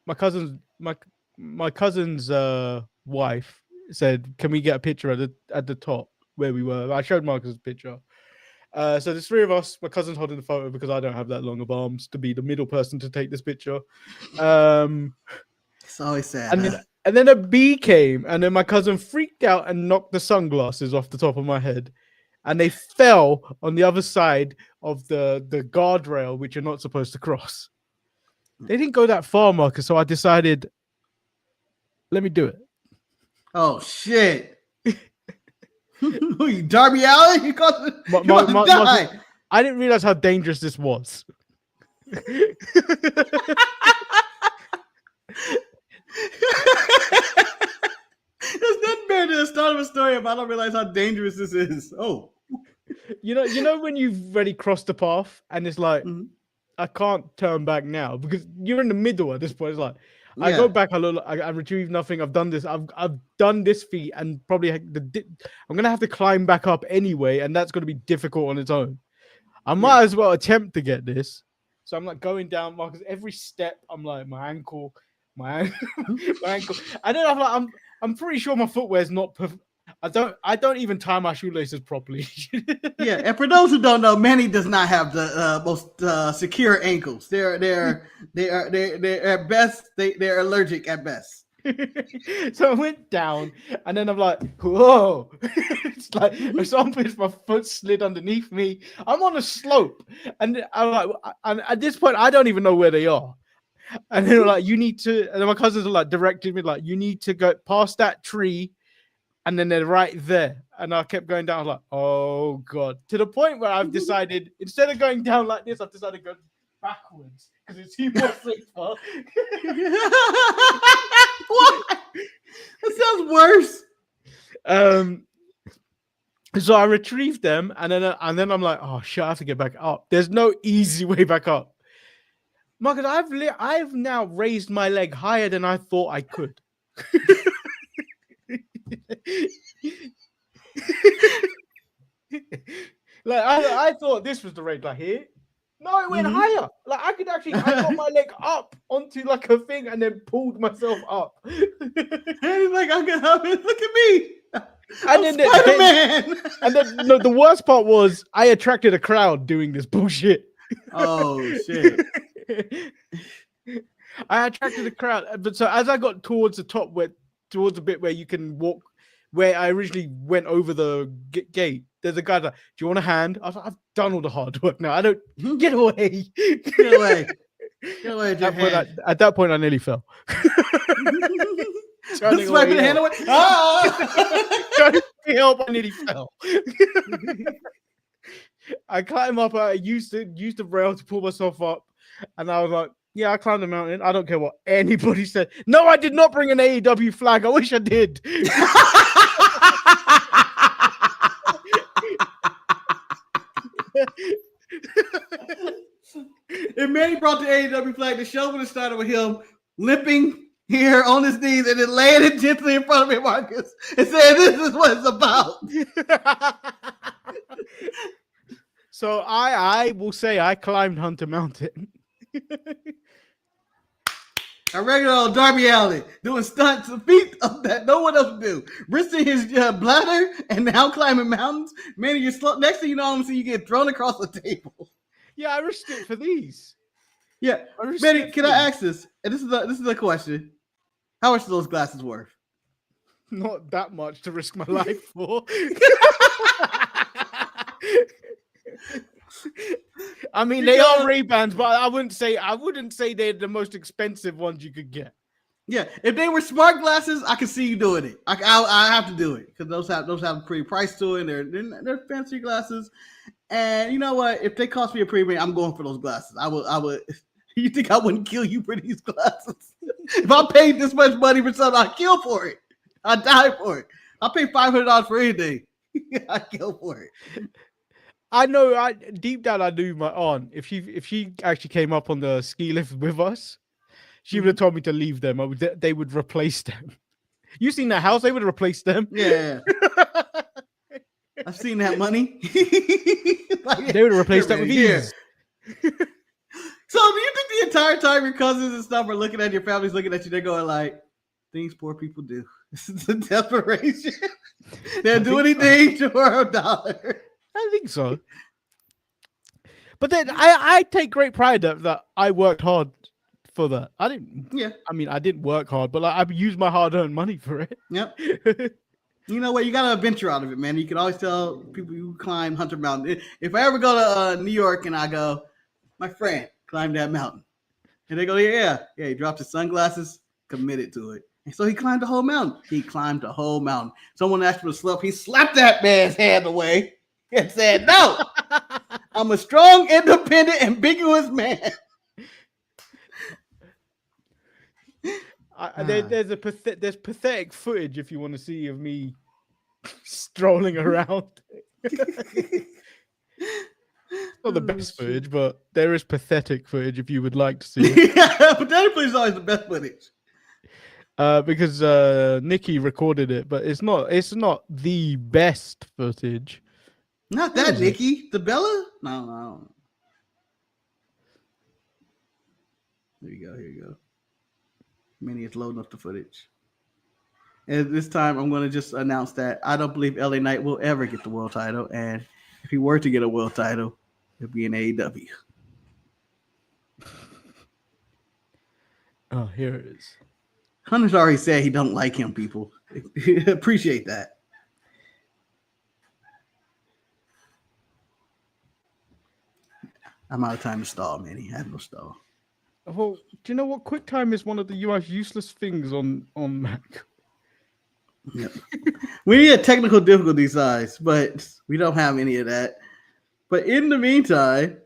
My cousin's wife said, "Can we get a picture at the top where we were?" I showed Marcus a picture. So there's three of us. My cousin's holding the photo because I don't have that long of arms to be the middle person to take this picture. It's always sad. And then a bee came, and then my cousin freaked out and knocked the sunglasses off the top of my head, and they fell on the other side of the guardrail, which you're not supposed to cross. They didn't go that far, Marcus, so I decided, let me do it. Oh, shit. Who you, Darby Allin? You about to die. I didn't realize how dangerous this was. There's nothing better than the start of a story if I don't realize how dangerous this is. Oh. You know when you've already crossed the path and it's like, I can't turn back now because you're in the middle at this point. It's like, I go back, I retrieve nothing. I've done this. I've done this feat, and probably I'm gonna have to climb back up anyway, and that's gonna be difficult on its own. I might as well attempt to get this. So I'm like going down, Marcus. Every step, I'm like my ankle, my ankle. And then I'm pretty sure my footwear is not perfect. I don't even tie my shoelaces properly. Yeah, and for those who don't know, Manny does not have the most secure ankles. They're at best they're allergic at best. So I went down, and then I'm like, whoa! It's like my foot slid underneath me. I'm on a slope, and I'm like, and at this point, I don't even know where they are. And they're like, you need to. And then my cousins are like directing me, like, you need to go past that tree. And then they're right there. And I kept going down. I was like, oh, God. To the point where I've decided, instead of going down like this, I've decided to go backwards because it's more safer. What? That sounds worse. So I retrieved them. And then I'm like, oh, shit, I have to get back up. There's no easy way back up. Marcus, I've now raised my leg higher than I thought I could. Like I thought this was the range, like here. No, it went higher. Like I got my leg up onto like a thing and then pulled myself up. He's like, look at me. And then the worst part was I attracted a crowd doing this bullshit. Oh shit. I attracted a crowd, but so as I got towards the top, towards the bit where you can walk, where I originally went over the gate, there's a guy like, do you want a hand? I was like, I've done all the hard work now. I don't get away. Get away. Get away. At that point, I nearly fell. Swiping the hand away. Trying to help, I nearly fell. I climbed up. I used the rail to pull myself up, and I was like, Yeah, I climbed the mountain. I don't care what anybody said. No, I did not bring an AEW flag. I wish I did. If Manny brought the AEW flag, the show would have started with him limping here on his knees and then laying it gently in front of me, Marcus, and saying, "This is what it's about." So I will say I climbed Hunter Mountain. A regular old Darby Allin doing stunts, feet of that no one else would do, risking his bladder and now climbing mountains. Manny, you're slow. Next thing you know, I'm seeing you get thrown across the table. Yeah, I risked it for these. Yeah, Manny, can I ask this? And this is the question: how much are those glasses worth? Not that much to risk my life for. I mean, they are Ray-Bans, but I wouldn't say they're the most expensive ones you could get. Yeah, if they were smart glasses, I could see you doing it. I have to do it because those have a pretty price to it. And they're fancy glasses, and you know what? If they cost me a premium, I'm going for those glasses. I would. You think I wouldn't kill you for these glasses? If I paid this much money for something, I'd kill for it. I'd die for it. I'll pay $500 for anything. I'd kill for it. I know. Deep down, I knew my aunt. If she actually came up on the ski lift with us, she would have told me to leave them. They would replace them. You seen that house? They would replace them. Yeah. I've seen that money. They would replace that with ease. So do you think the entire time your cousins and stuff are looking at your families, looking at you, they're going like, things poor people do. This is a desperation. They'll do anything for $1. I think so. But then I take great pride that I worked hard for that. I didn't. Yeah. I mean, I didn't work hard, but I used my hard-earned money for it. Yep. You know what? You got to venture out of it, man. You can always tell people you climb Hunter Mountain. If I ever go to New York and I go, my friend climbed that mountain, and they go, yeah, he dropped his sunglasses, committed to it. And so he climbed the whole mountain. Someone asked him to slow up. He slapped that man's hand away and said, no, I'm a strong, independent, ambiguous man. There's pathetic footage if you want to see of me strolling around. Not the best footage, but there is pathetic footage if you would like to see it. Yeah, pathetic footage is always the best footage. Because Nikki recorded it, but it's not the best footage. Not that, Nikki. The Bella? No. Here you go. Manny is loading up the footage. And this time I'm going to just announce that I don't believe LA Knight will ever get the world title. And if he were to get a world title, it'd be in AEW. Oh, here it is. Hunter's already said he don't like him, people. Appreciate that. I'm out of time to stall, Manny. I have no stall. Well, do you know what? QuickTime is one of the most useless things on Mac. Yep. We need a technical difficulty size, but we don't have any of that. But in the meantime,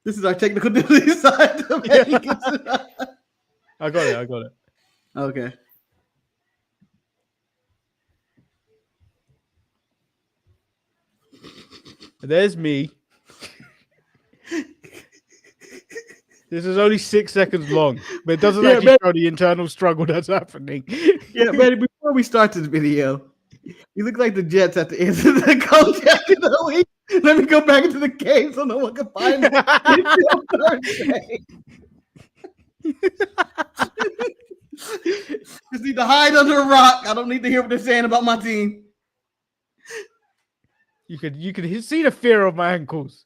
this is our technical difficulty size. I got it. Okay. There's me. This is only 6 seconds long, but it doesn't actually show the internal struggle that's happening. Yeah, man, before we start this video, you look like the Jets at the end of the contract of the week. Let me go back into the cave so no one can find me until Thursday. Just need to hide under a rock. I don't need to hear what they're saying about my team. You could see the fear of my ankles.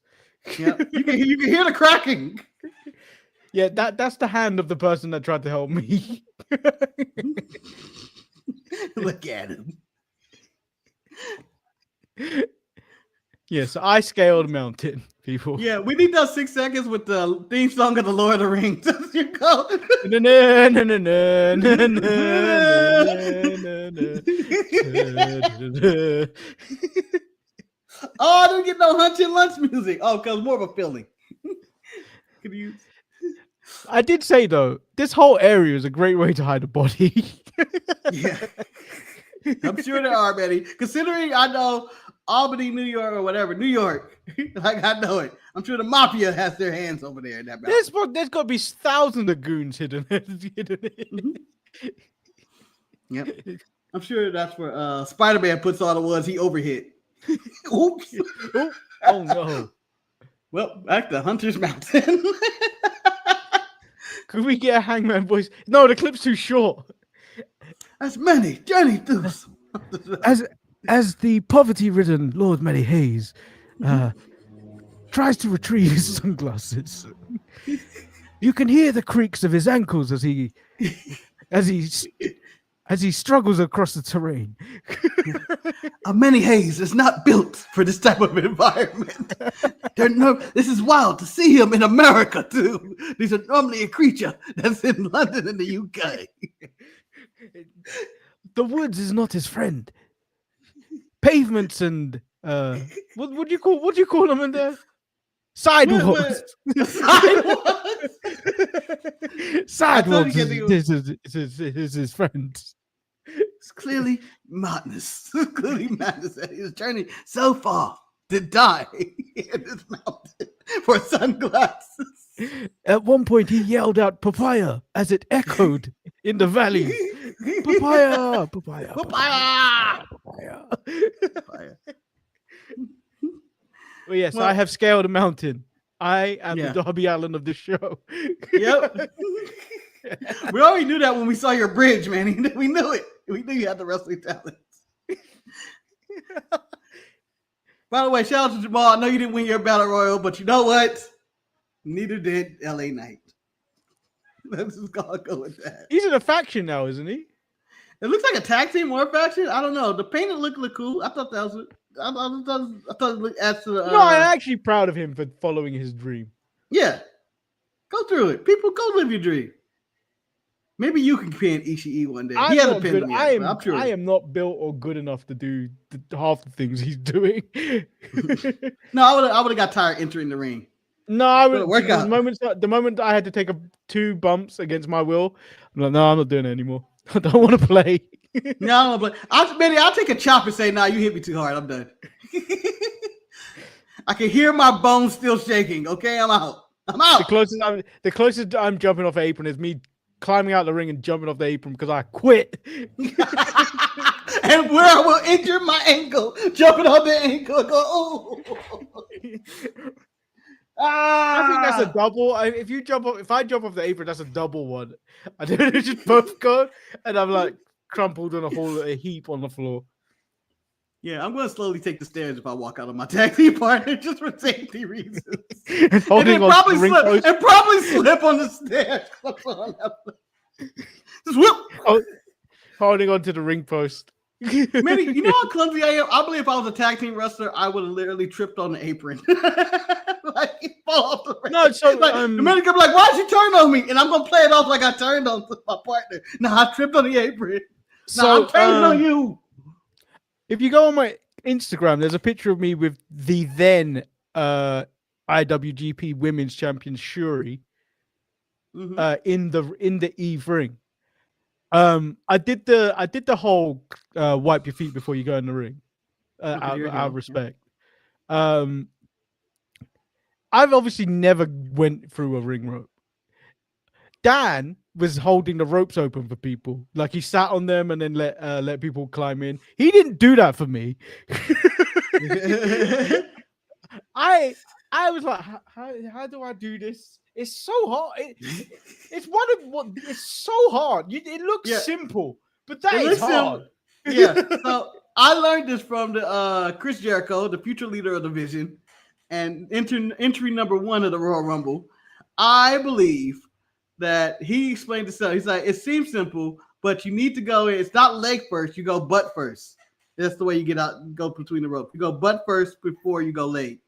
Yeah, you can hear the cracking. Yeah, that's the hand of the person that tried to help me. Look at him. Yes, I scaled mountain, people. Yeah, we need those 6 seconds with the theme song of the Lord of the Rings. You go. Oh, I didn't get no Hunch At Lunch music. Oh, because more of a feeling. Could use. I did say though, this whole area is a great way to hide a body. Yeah. I'm sure there are many. Considering I know Albany, New York, or whatever, New York, like I know it. I'm sure the mafia has their hands over there in that mountain. There's got to be thousands of goons hidden. Yep. I'm sure that's where Spider-Man puts all the ones he overhit. Oops. Oh no. Well, back to Hunter's Mountain. Could we get a Hangman voice? No, the clip's too short. That's Manny, Johnny Deuce. As the poverty-ridden Lord Manny Hayes tries to retrieve his sunglasses, you can hear the creaks of his ankles as he struggles across the terrain. Manny Hayes is not built for this type of environment. This is wild to see him in America too. He's normally a creature that's in London and the UK. The woods is not his friend. Pavements and what do you call them in there? Sidewalks. Sidewalks is his friend. It's clearly madness. Clearly madness that he's journeyed so far to die in this mountain for sunglasses. At one point, he yelled out "papaya" as it echoed in the valley. Papaya, papaya, papaya, papaya, papaya. Well, yes, I have scaled a mountain. I am the Darby Allin of this show. Yep. We already knew that when we saw your bridge, man. We knew it. We knew you had the wrestling talent. By the way, shout out to Jamal. I know you didn't win your battle royal, but you know what? Neither did LA Knight. Let's just go with that. He's in a faction now, isn't he? It looks like a tag team or a faction. I don't know. The painted looked cool. I thought that was. I thought it looked as to the. No, I'm actually proud of him for following his dream. Yeah, go through it. People, go live your dream. Maybe you can pin Ishii one day. He hasn't pinned me yet, I'm sure. I am not built or good enough to do half the things he's doing. No, I would have got tired entering the ring. No, I would work out. The moment I had to take 2 bumps against my will, I'm like, no, I'm not doing it anymore. I don't want to play. No, I don't want to play. I'll take a chop and say, nah, you hit me too hard. I'm done. I can hear my bones still shaking. Okay, I'm out. The closest I'm jumping off the apron is me climbing out the ring and jumping off the apron because I quit. And where I will injure my ankle, jumping off the ankle and go, oh. I think that's a double. If I jump off the apron, that's a double one. I don't just both go, and I'm like crumpled on a heap on the floor. Yeah, I'm going to slowly take the stairs if I walk out of my tag team partner just for safety reasons. and probably slip on the stairs. Just whoop. Holding on to the ring post. Manny, you know how clumsy I am? I believe if I was a tag team wrestler, I would have literally tripped on the apron. Like, fall off the ring. No, so like, the Manny could be like, why'd you turn on me? And I'm going to play it off like I turned on my partner. No, I tripped on the apron. No, I'm turning on you. If you go on my Instagram, there's a picture of me with the then IWGP Women's Champion Shuri in the Eve ring. I did the whole wipe your feet before you go in the ring. Out of respect. I've obviously never went through a ring rope. Dan was holding the ropes open for people, like he sat on them and then let people climb in. He didn't do that for me. I was like, how do I do this? It's so hard. It's so hard. It looks simple, but that is hard. Yeah. So I learned this from the Chris Jericho, the future leader of the Vision, and entry number 1 of the Royal Rumble. I believe that he explained this. He's like, it seems simple, but you need to go in. It's not leg first. You go butt first. That's the way you get out. Go between the ropes. You go butt first before you go leg,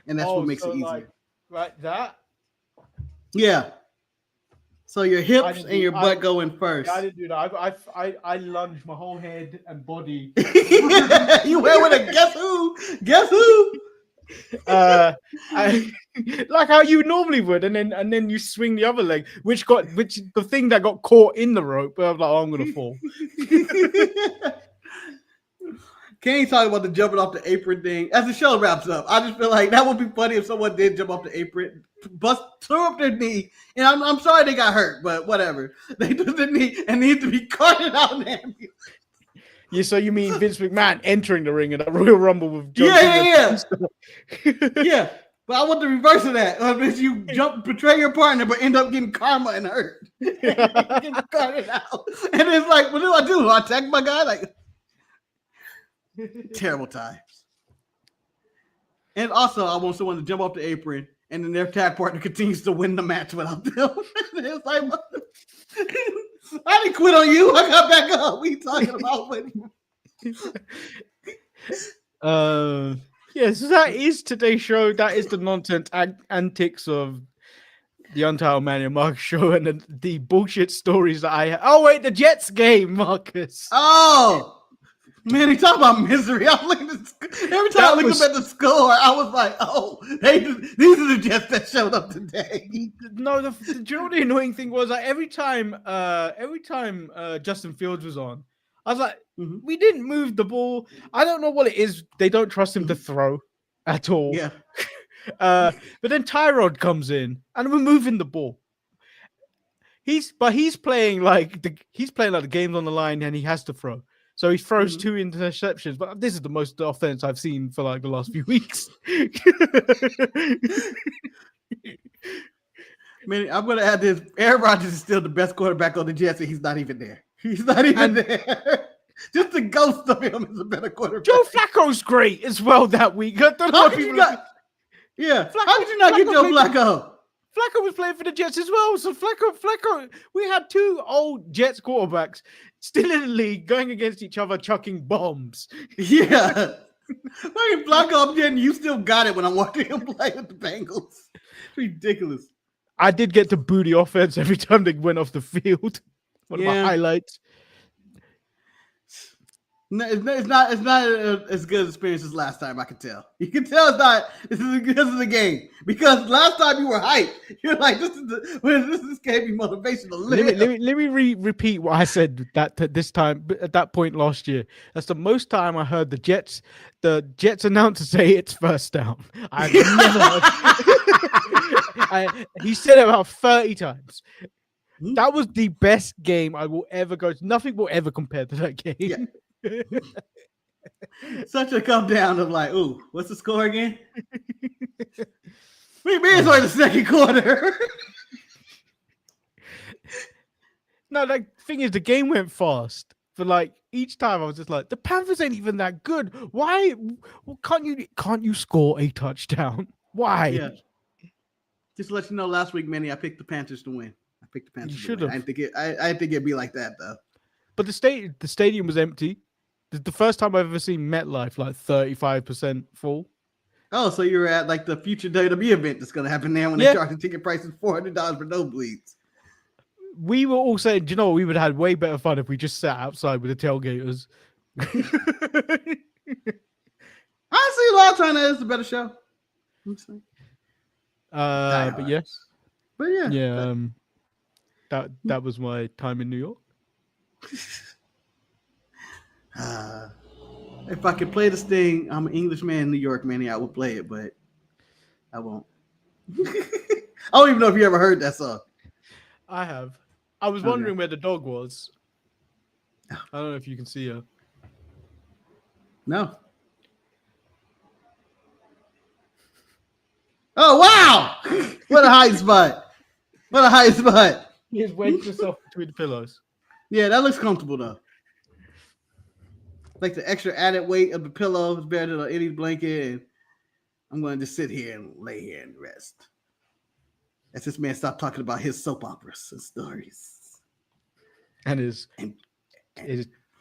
and that's what makes it easier. Like that. Yeah. So your hips and your butt go in first. I didn't do that. I lunged my whole head and body. You went with a guess who? Guess who? like how you normally would, and then you swing the other leg, which the thing that got caught in the rope. But I'm like, oh, I'm gonna fall. Kane talking about the jumping off the apron thing. As the show wraps up, I just feel like that would be funny if someone did jump off the apron, throw up their knee, and I'm sorry they got hurt, but whatever. They do the knee and need to be carted out in the ambulance. Yeah, so you mean Vince McMahon entering the ring in that Royal Rumble with Yeah. Yeah, but I want the reverse of that. If you betray your partner, but end up getting karma and hurt. Getting carted out. And it's like, what do I do? I attack my guy? Like, terrible times. And also, I want someone to jump off the apron, and then their tag partner continues to win the match without them. It's like, I didn't quit on you. I got back up. What are you talking about? Yeah, so that is today's show. That is the nonsense antics of the Untitled Manny and Marcus show, and the bullshit stories that I have. Oh wait, the Jets game, Marcus. Oh. Man, he talking about misery. I'm looking every time I looked up at the score, I was like, "Oh, these are the Jets that showed up today." No, do you know what the annoying thing was? Like every time Justin Fields was on, I was like, "We didn't move the ball." I don't know what it is. They don't trust him to throw at all. Yeah. But then Tyrod comes in, and we're moving the ball. He's playing like the game's on the line, and he has to throw. So he throws 2 interceptions, but this is the most offense I've seen for like the last few weeks. Man, I'm going to add this. Aaron Rodgers is still the best quarterback on the Jets, and he's not even there. He's not even there. Just the ghost of him is a better quarterback. Joe Flacco's great as well that week. How could you not get Joe Flacco? Flacco was playing for the Jets as well. So Flacco, we had 2 old Jets quarterbacks still in the league going against each other, chucking bombs. Yeah. Fucking Flacco up there, and you still got it when I'm watching him play with the Bengals. It's ridiculous. I did get to boo the offense every time they went off the field. One of my highlights. No, it's not as good an experience as last time. I can tell. You can tell it's not. This is a game because last time you were hyped. You're like, this gave me motivation to live. Let me repeat what I said this time at that point last year. That's the most time I heard the Jets announcer say it's first down. I've never heard. He said it about 30 times. That was the best game I will ever go to. Nothing will ever compare to that game. Yeah. Such a come down of like, ooh, what's the score again? It's like the second quarter. No, the thing is, the game went fast. For like each time, I was just like, the Panthers ain't even that good. Why can't you score a touchdown? Why? Yeah. Just to let you know, last week, Manny, I picked the Panthers to win. I picked the Panthers. You should have. I didn't think it'd be like that though. But the stadium was empty. The first time I've ever seen MetLife like 35% full. Oh, so you were at like the future WWE event that's going to happen there when they charge the ticket prices $400 for nosebleeds. We were all saying, do you know what? We would have had way better fun if we just sat outside with the tailgaters. Honestly, a lot of times that is the better show. But yes. But yeah. Yeah. That was my time in New York. If I could play this thing, I'm an Englishman in New York, Manny, I would play it, but I won't. I don't even know if you ever heard that song. I have. I was wondering where the dog was. I don't know if you can see her. No. Oh, wow! What a high spot. What a high spot. He has wedged himself between the pillows. Yeah, that looks comfortable, though. Like the extra added weight of the pillow is better than any blanket. And I'm going to just sit here and lay here and rest. As this man stopped talking about his soap operas and stories. And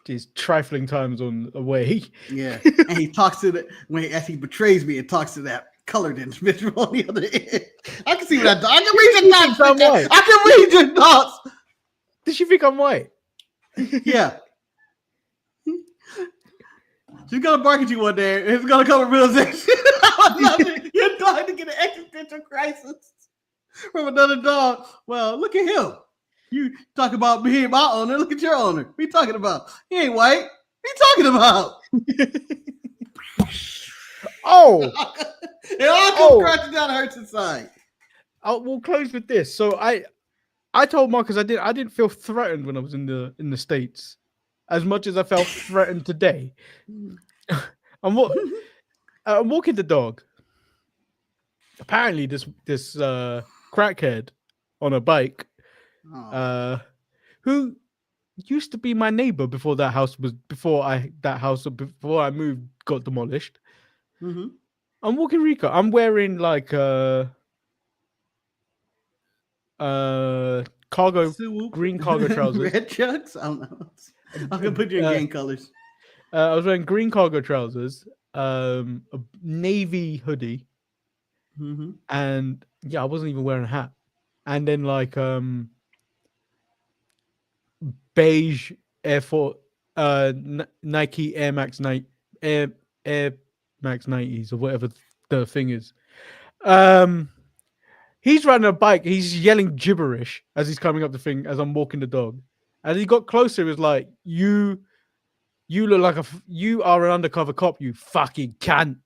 his trifling times on away. Yeah. And he talks to as he betrays me and talks to that colored individual on the other end. I can see that. I can read your thoughts. I can read your thoughts. Did she think I'm white? Yeah. She's gonna bark at you one day. It's gonna come with realization. Your dog to get an existential crisis from another dog. Well, look at him. You talk about being my owner. Look at your owner. What are you talking about? He ain't white. What are you talking about? Oh, it all comes crashing down Hurts' side. We'll close with this. So I told Marcus I didn't feel threatened when I was in the States as much as I felt threatened today. I'm walking the dog. Apparently, this crackhead on a bike, who used to be my neighbor before before I moved got demolished. Mm-hmm. I'm walking Rico. I'm wearing like green cargo trousers. Red chucks? I don't know. I'm gonna put you in gang colors. I was wearing green cargo trousers, a navy hoodie, and yeah, I wasn't even wearing a hat. And then like beige Air Force, Nike Air Max 90s or whatever the thing is. He's riding a bike. He's yelling gibberish as he's coming up the thing as I'm walking the dog. As he got closer, he was like, "You look like you are an undercover cop. You fucking cunt."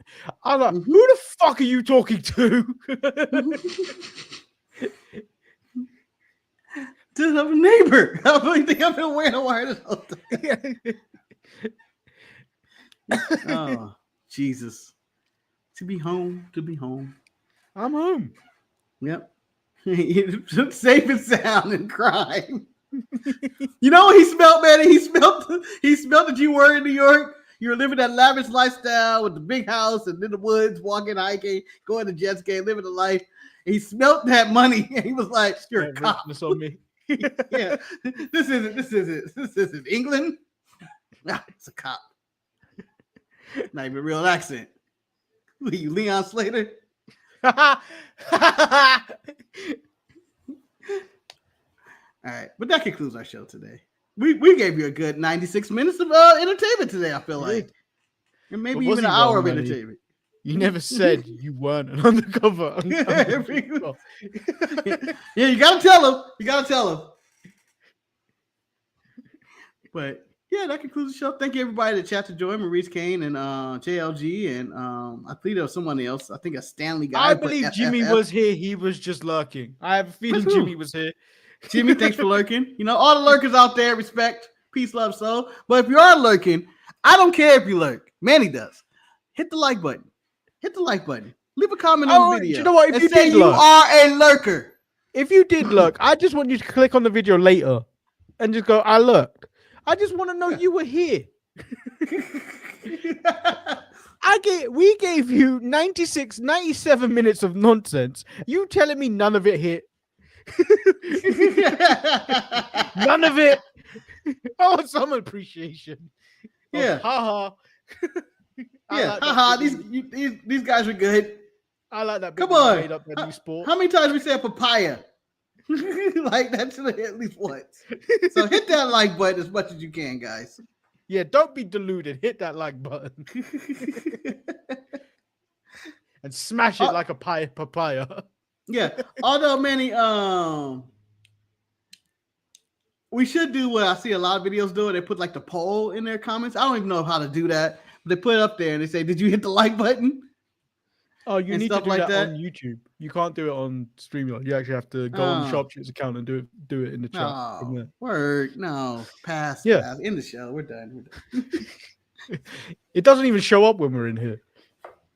I'm like, "Who the fuck are you talking to?" Dude, I'm a neighbor. I don't think I've been wearing a wire this whole time. Oh, Jesus. To be home. I'm home. Yep. Safe and sound in crime. You know what he smelled, man? He smelled that you were in New York. You were living that lavish lifestyle with the big house and in the woods, walking, hiking, going to jet ski, living the life. He smelled that money and he was like, "You're a cop." On me. Yeah. This isn't England. Nah, it's a cop. Not even a real accent. Who are you, Leon Slater? All right, but that concludes our show today. We gave you a good 96 minutes of entertainment today, I feel like. And maybe even an hour of entertainment. You never said you weren't an undercover. Yeah, you gotta tell him. But yeah, that concludes the show. Thank you everybody that chat to join, Maurice Kane and JLG, and I believe there was someone else. I think a Stanley guy. I believe Jimmy was here. He was just lurking. I have a feeling Jimmy was here. Jimmy, thanks for lurking. You know, all the lurkers out there, respect, peace, love, soul. But if you are lurking, I don't care if you lurk. Manny does. Hit the like button. Leave a comment on the video. You know what? If you say did you lurk, are a lurker. If you did lurk, I just want you to click on the video later and just go, "I lurked." I just want to know you were here. We gave you 97 minutes of nonsense. You telling me none of it hit? None of it. Oh, some appreciation. Yeah. Haha. Yeah. Haha. These guys are good. I like that. Come on. Made up that new sport. How many times we said papaya? Like that should have at least once. So hit that like button as much as you can, guys. Yeah, don't be deluded. Hit that like button. And smash it like a papaya. Yeah. Although Manny, we should do what I see a lot of videos do. They put like the poll in their comments. I don't even know how to do that. But they put it up there and they say, "Did you hit the like button?" Oh, you need to do that on YouTube. You can't do it on StreamYard. You actually have to go on the Sharpshooter's account and do it in the chat. Oh, word. No. Pass. In the show. We're done. It doesn't even show up when we're in here.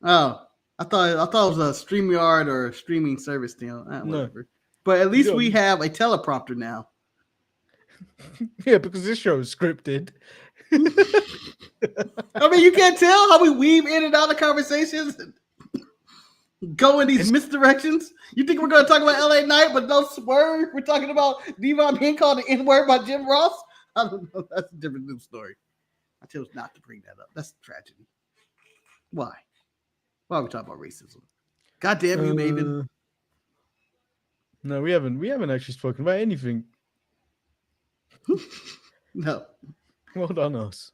Oh, I thought it was a StreamYard or a streaming service deal. Whatever. No. But at least we have a teleprompter now. Yeah, because this show is scripted. I mean, you can't tell how we weave in and out of conversations. Go in these misdirections. You think we're going to talk about LA Knight, but no swerve? We're talking about Devon being called the N-word by Jim Ross? I don't know. That's a different news story. I chose not to bring that up. That's a tragedy. Why? Why are we talking about racism? God damn you, Maven. No, we haven't actually spoken about anything. No. Well done, us.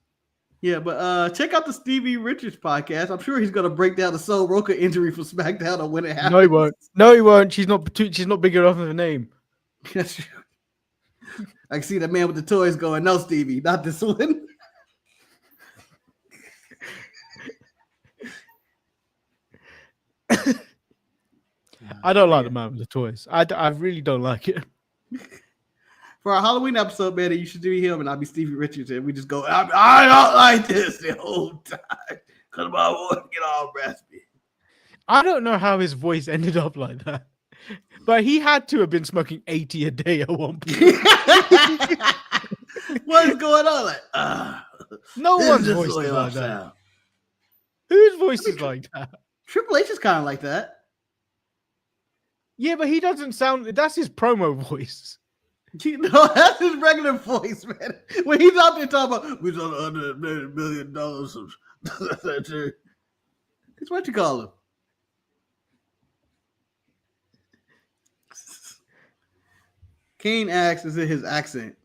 Yeah, but check out the Stevie Richards podcast. I'm sure he's gonna break down the Soul Ruca injury from SmackDown or when it happened. No, he won't. No, he won't. She's not big enough of a name. That's true. I can see the man with the toys going, "No, Stevie, not this one." I don't like the man with the toys. I really don't like it. For our Halloween episode, man, you should do him and I'll be Stevie Richards and we just go, I don't like this the whole time because my voice get all raspy. I don't know how his voice ended up like that, but he had to have been smoking 80 a day at one point. What is going on? Like, no one's voice is like that. Whose voice is like that? Triple H is kind of like that. Yeah, but he doesn't sound. That's his promo voice. No, that's his regular voice, man. When he's out there talking about, we're on $100 million. It's what you call him. Kane asks, is it his accent?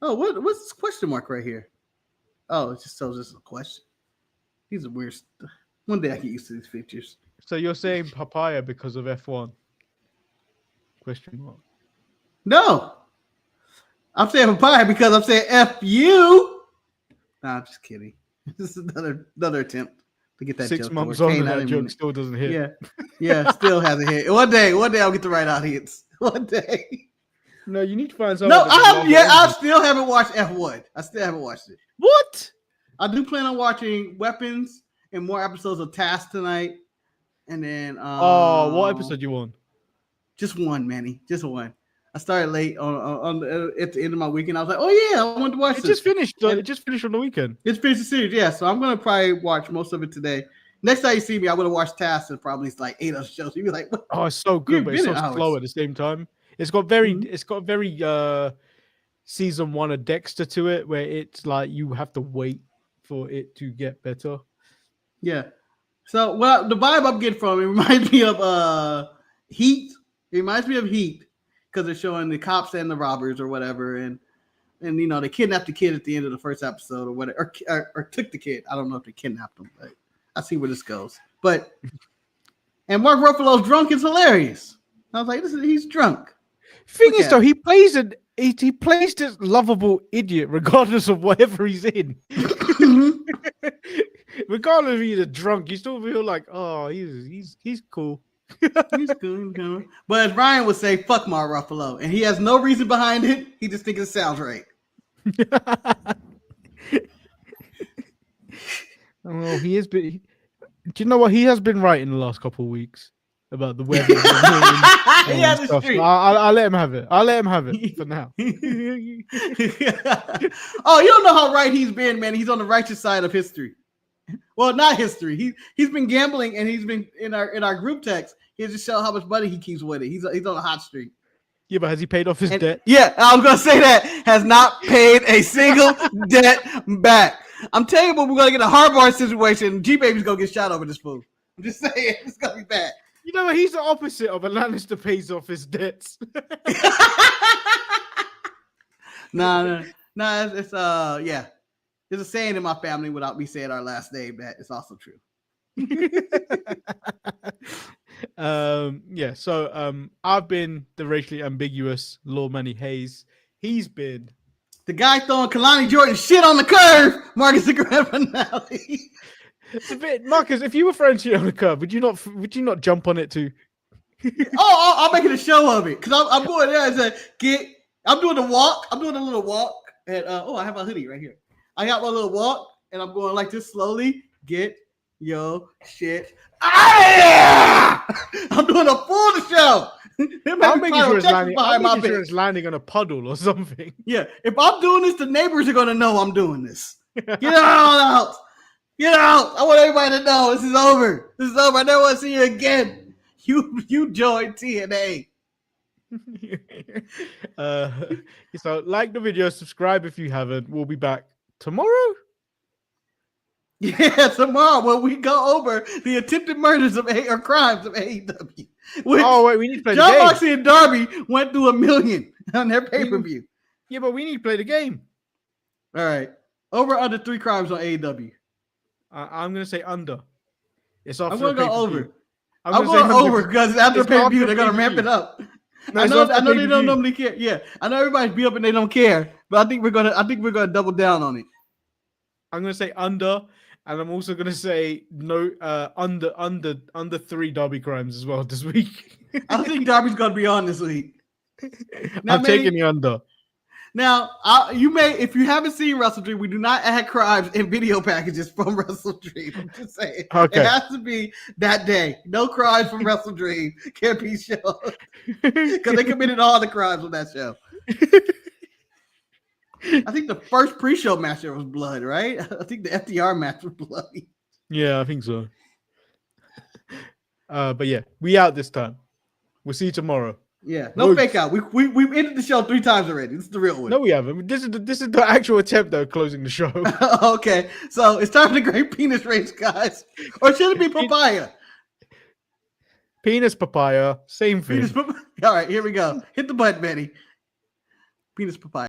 Oh, what's this question mark right here? Oh, it just tells us a question. These are weird. One day I get used to these features. So you're saying papaya because of F1? Question mark. No. I'm saying papaya because I'm saying F you. Nah, I'm just kidding. This is another attempt to get that 6 joke. months on and that joke still doesn't hit. Yeah, still hasn't hit. One day I'll get the right audience. One day. No, you need to find something. No, I still haven't watched F1. I still haven't watched it. What? I do plan on watching Weapons and more episodes of Task tonight. And then what episode you on? Just one, Manny. Just one. I started late on at the end of my weekend. I was like, oh yeah, I wanted to watch it. This. It just finished on the weekend. It's finished the series, yeah. So I'm gonna probably watch most of it today. Next time you see me, I'm gonna watch Task and probably it's like 8 other shows. You'll be like, what? Oh, it's so good, but it's so slow at the same time. It's got very season 1 of Dexter to it, where it's like you have to wait for it to get better. Yeah. So the vibe I'm getting from it reminds me of Heat. It reminds me of Heat because they're showing the cops and the robbers or whatever, and you know they kidnapped the kid at the end of the first episode or whatever, or took the kid. I don't know if they kidnapped him, but I see where this goes. But and Mark Ruffalo's drunk is hilarious. I was like, he's drunk. Thing is, though, he plays this lovable idiot regardless of whatever he's in. Regardless if he's a drunk, you still feel like, oh, he's cool. He's cool. But as Ryan would say, fuck Mark Ruffalo, and he has no reason behind it. He just thinks it sounds right. Oh, he has been. Do you know what? He has been right in the last couple of weeks about the weather. And stuff. I'll let him have it. I'll let him have it for now. Oh, you don't know how right he's been, man. He's on the righteous side of history. Well, not history. He's been gambling, and he's been in our group text. He just show how much money he keeps with it. He's on a hot streak. Yeah, but has he paid off his debt? Yeah, I was gonna say that has not paid a single debt back. I'm telling you, but we're gonna get a hardball situation. G Baby's gonna get shot over this fool. I'm just saying, it's gonna be bad. You know what? He's the opposite of a Lannister pays off his debts. No, it's yeah. There's a saying in my family without me saying our last name that it's also true. Yeah, so I've been the racially ambiguous Lord Manny Hayes. He's been the guy throwing Kelani Jordan shit on the curve. Marcus the grand finale. It's a bit, Marcus. If you were throwing shit on the curve, would you not jump on it too? I'm making a show of it because I'm going there and say, I'm doing the walk. I'm doing a little walk, and I have a hoodie right here. I got my little walk, and I'm going like this slowly. Get your shit out of here! I'm doing a full show. I'm making sure it's landing on a puddle or something. Yeah, if I'm doing this, the neighbors are gonna know I'm doing this. Get out! Get out! I want everybody to know this is over. This is over. I never want to see you again. You joined TNA. So like the video, subscribe if you haven't. We'll be back tomorrow. Yeah, tomorrow when we go over the attempted murders of crimes of AEW. We need to play the game. Moxie and Darby went through 1 million on their pay-per-view. Yeah, but we need to play the game. All right. Over or under 3 crimes on AEW. I'm gonna say under. It's off. I'm gonna go over. I'm going over because after the pay-per-view, they're gonna ramp it up. No, I know they don't normally care. Yeah, I know everybody's beat up and they don't care, but I think we're gonna double down on it. I'm gonna say under, and I'm also gonna say no under 3 Derby crimes as well this week. I don't think Darby's gonna be on this week. I'm taking the under. Now, you may, if you haven't seen Wrestledream, we do not add crimes in video packages from Wrestledream. I'm just saying. Okay. It has to be that day. No crimes from Wrestledream can't be shown because they committed all the crimes on that show. I think the first pre-show match there was blood, right? I think the FTR match was bloody. Yeah, I think so. But yeah, we out this time. We'll see you tomorrow. Yeah, no fake out. We've ended the show 3 times already. This is the real one. No, we haven't. This is the actual attempt though, closing the show. Okay, so it's time for the great penis race, guys. Or should it be papaya? Penis papaya, same thing. All right, here we go. Hit the button, Benny. Penis papaya.